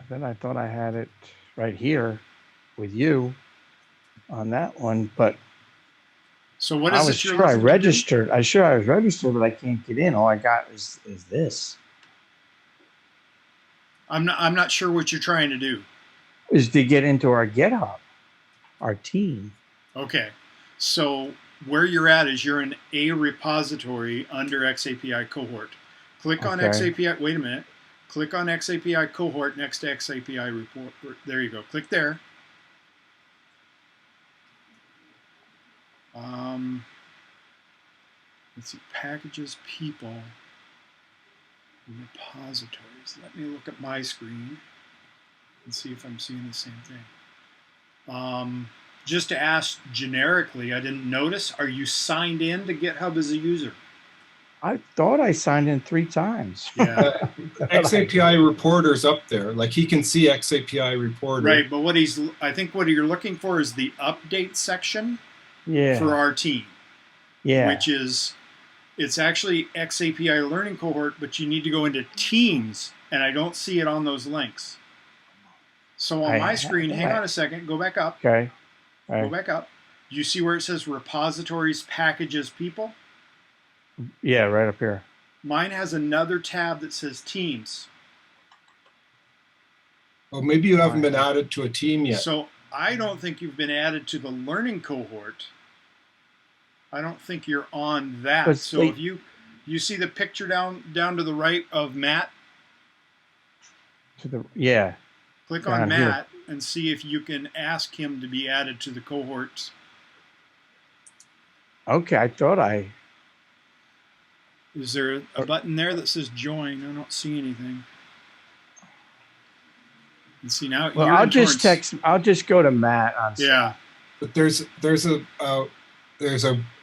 Then I thought I had it right here with you on that one, but so what is I was sure I registered. I was registered, but I can't get in. All I got is this. I'm not sure what you're trying to do. Is to get into our GitHub, our team. Okay, so where you're at is you're in a repository under xAPI Cohort. Click on xAPI. Wait a minute. Click on xAPI Cohort next to xAPI report. There you go. Click there. Let's see. Packages, people, repositories. Let me look at my screen and see if I'm seeing the same thing. Just to ask generically, I didn't notice. Are you signed in to GitHub as a user? I thought I signed in 3 times. Yeah. xAPI reporter's up there. Like he can see xAPI reporter. Right, but I think what you're looking for is the update section for our team. Yeah. Which is, it's actually xAPI Learning Cohort, but you need to go into Teams, and I don't see it on those links. So on my screen, hang on a second, go back up. Okay. Go back up. Do you see where it says repositories, packages, people? Yeah, right up here. Mine has another tab that says Teams. Well, maybe you haven't been added to a team yet. So I don't think you've been added to the learning cohort. I don't think you're on that. But so if you see the picture down to the right of Matt, click on Matt and see if you can ask him to be added to the cohorts. Okay, I thought I. Is there a button there that says join? I don't see anything. You see now. Well, I'll just go to Matt on. Yeah. But there's a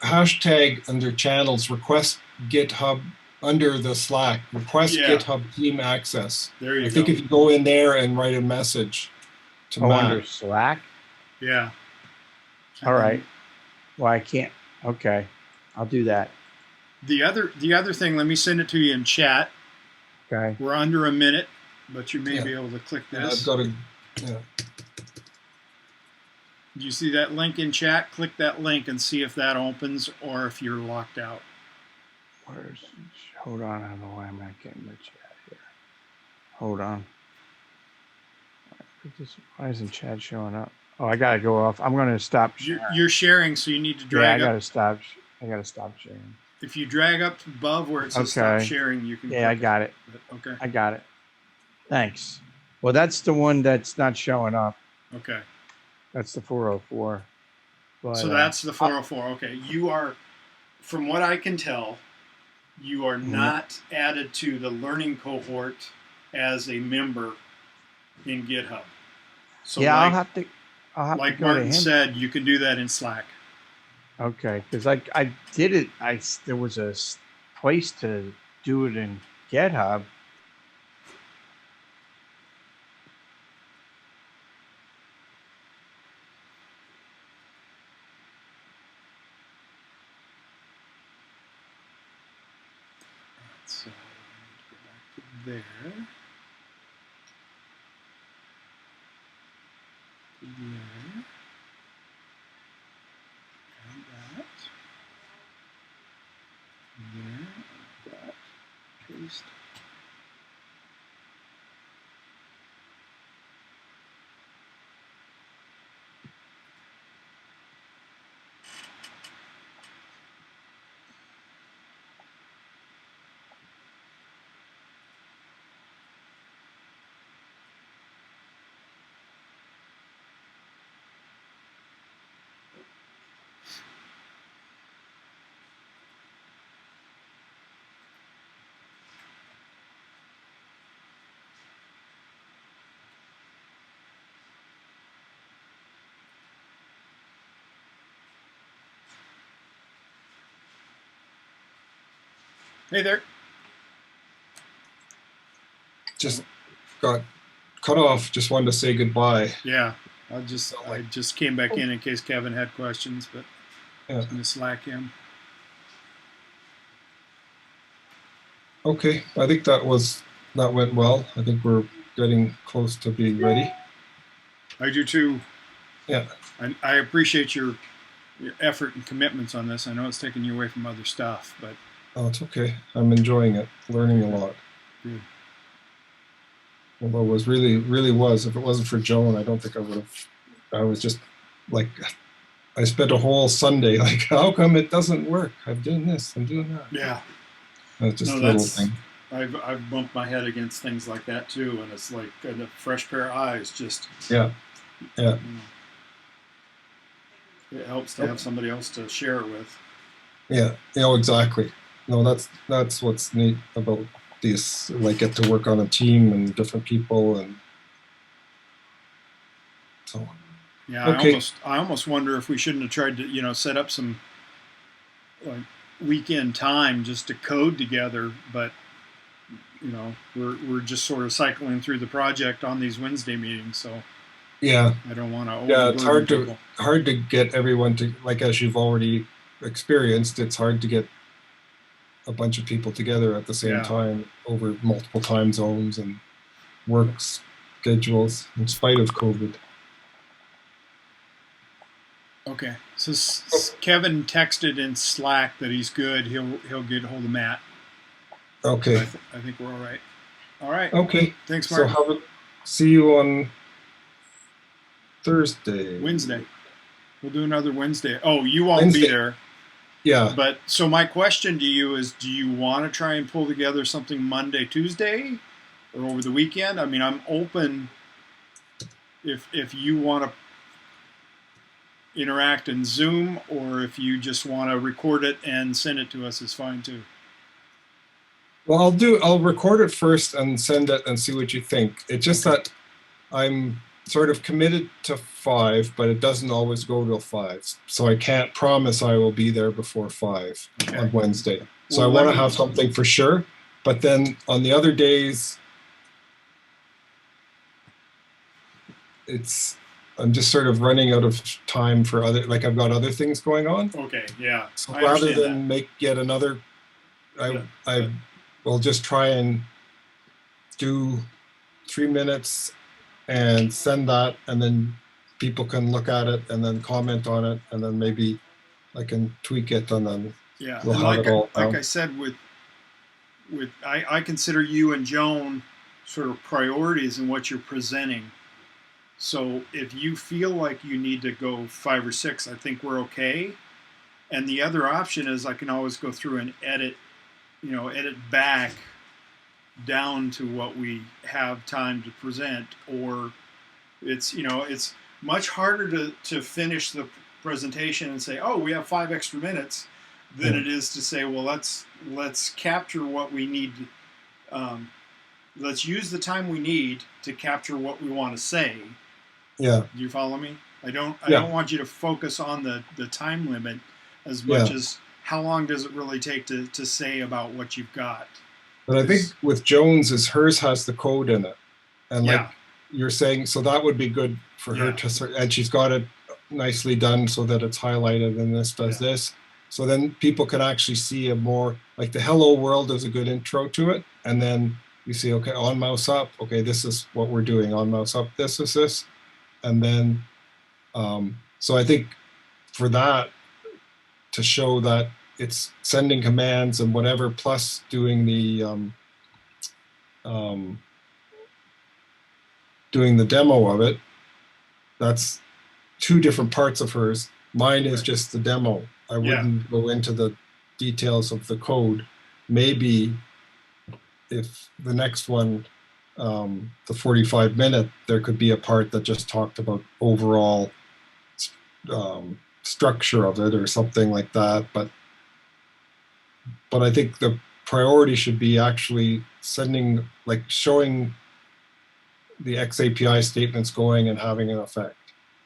hashtag under channels, request GitHub under the Slack, request GitHub team access. There you go. I think if you go in there and write a message to Matt. Under Slack? Yeah. All right. Well, I can't. Okay. I'll do that. The other thing, let me send it to you in chat. Okay. We're under a minute, but you may be able to click this. I've got Do you see that link in chat? Click that link and see if that opens or if you're locked out. Hold on, I don't know why I'm not getting the chat here. Hold on. Why isn't chat showing up? Oh, I gotta go off. I'm gonna stop sharing. You're sharing, so you need to drag up. I gotta stop sharing. If you drag up above where it says stop sharing, you can. Yeah, I got it. Okay. I got it. Thanks. Well, that's the one that's not showing up. Okay. That's the 404. But, so that's the 404. Okay. You are, from what I can tell, you are not added to the learning cohort as a member in GitHub. So yeah, I'll have Like to go to Martin him. said, you can do that in Slack. Okay, because I did it. There was a place to do it in GitHub. So go back to there. To there. And that. And there. That. Paste. Hey there. Just got cut off. Just wanted to say goodbye. Yeah, I just came back in case Kevin had questions, but Yeah. I'm gonna Slack him. Okay, I think that went well. I think we're getting close to being ready. I do too. Yeah. I appreciate your effort and commitments on this. I know it's taking you away from other stuff, but Oh, it's okay. I'm enjoying it, learning a lot. good. Although it was really was. If it wasn't for Joan, I don't think I would have. I was just like, I spent a whole Sunday like, how come it doesn't work? I'm doing this, I'm doing that. Yeah. It's just No, a little that's thing. I've bumped my head against things like that too, and it's like a fresh pair of eyes. Just Yeah. Yeah. It helps to have somebody else to share it with. Yeah. Exactly. No, that's what's neat about these. Like, get to work on a team and different people, and so. Yeah, Okay. I almost wonder if we shouldn't have tried to set up some like weekend time just to code together, but we're just sort of cycling through the project on these Wednesday meetings, so Yeah. I don't want to. Yeah, it's hard to get everyone to, like, as you've already experienced, it's hard to get a bunch of people together at the same time over multiple time zones and work schedules in spite of COVID. Okay, so Kevin texted in Slack that he's good. He'll get a hold of Matt. Okay. I think we're all right. All right. Okay. Thanks, Mark. So see you on Thursday. Wednesday. We'll do another Wednesday. Oh, you won't be there. Yeah. But so my question to you is, do you want to try and pull together something Monday, Tuesday, or over the weekend? I mean, I'm open if you want to interact in Zoom, or if you just want to record it and send it to us, is fine too. Well, I'll record it first and send it and see what you think. It's just that I'm sort of committed to 5, but it doesn't always go till 5. So I can't promise I will be there before 5 on Wednesday. So I want to have something for sure. But then on the other days, I'm just sort of running out of time for I've got other things going on. Okay, yeah. So rather than make yet another, I will just try and do 3 minutes and send that, and then people can look at it and then comment on it, and then maybe I can tweak it, and then we'll have it all down. Like I said, I consider you and Joan sort of priorities in what you're presenting. So if you feel like you need to go 5 or 6, I think we're okay. And the other option is I can always go through and edit back down to what we have time to present, or it's much harder to finish the presentation and say, oh, we have 5 extra minutes, than it is to say, well, let's capture what we need. Let's use the time we need to capture what we want to say. Yeah. Do you follow me? I don't Yeah. want you to focus on the time limit as much as how long does it really take to say about what you've got. But I think with Joan's is hers has the code in it. And like you're saying, so that would be good for her to, and she's got it nicely done so that it's highlighted and this does this. So then people can actually see a more, like the hello world is a good intro to it. And then you see, okay, on mouse up, okay, this is what we're doing. On mouse up, this is this. And then, so I think for that, to show that it's sending commands and whatever, plus doing the demo of it. That's two different parts of hers. Mine is just the demo. I wouldn't go into the details of the code. Maybe if the next one, the 45-minute, there could be a part that just talked about overall structure of it or something like that. But I think the priority should be actually sending, like showing the xAPI statements going and having an effect.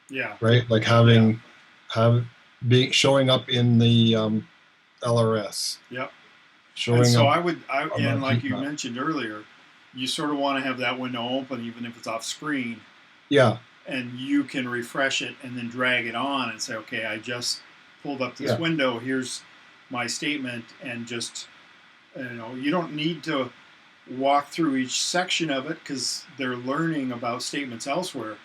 Yeah. Right? Like showing up in the LRS. Yep. Showing and so up and like you mentioned earlier, you sort of want to have that window open even if it's off screen. Yeah. And you can refresh it and then drag it on and say, okay, I just pulled up this window. Here's my statement, and just, you don't need to walk through each section of it because they're learning about statements elsewhere.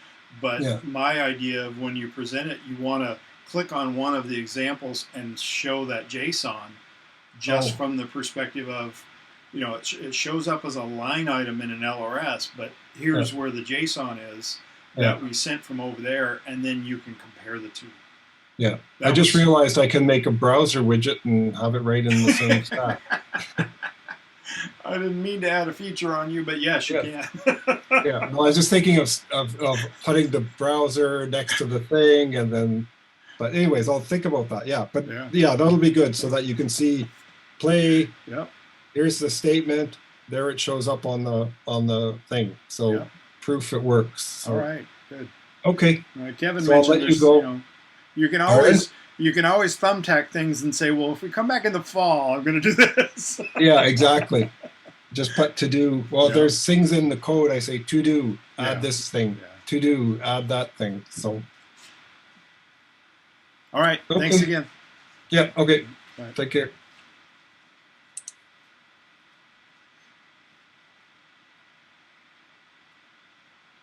But my idea of when you present it, you want to click on one of the examples and show that JSON just from the perspective of, it shows up as a line item in an LRS, but here's where the JSON is that we sent from over there, and then you can compare the two. Yeah, I just realized I can make a browser widget and have it right in the same stack. I didn't mean to add a feature on you, but yes, you can. Yeah, well, I was just thinking of putting the browser next to the thing, and then, but anyways, I'll think about that. Yeah, but yeah, that'll be good so that you can see, play. Yep. Here's the statement. There it shows up on the thing. So proof it works. So. All right, good. Okay. Kevin so mentioned I'll let you go. You can always thumbtack things and say, well, if we come back in the fall, I'm going to do this. Yeah, exactly. Just put to do. Well, there's things in the code. I say to do, add this thing. To do, add that thing. So. All right. Thanks again. Yeah. Okay. Bye. Take care.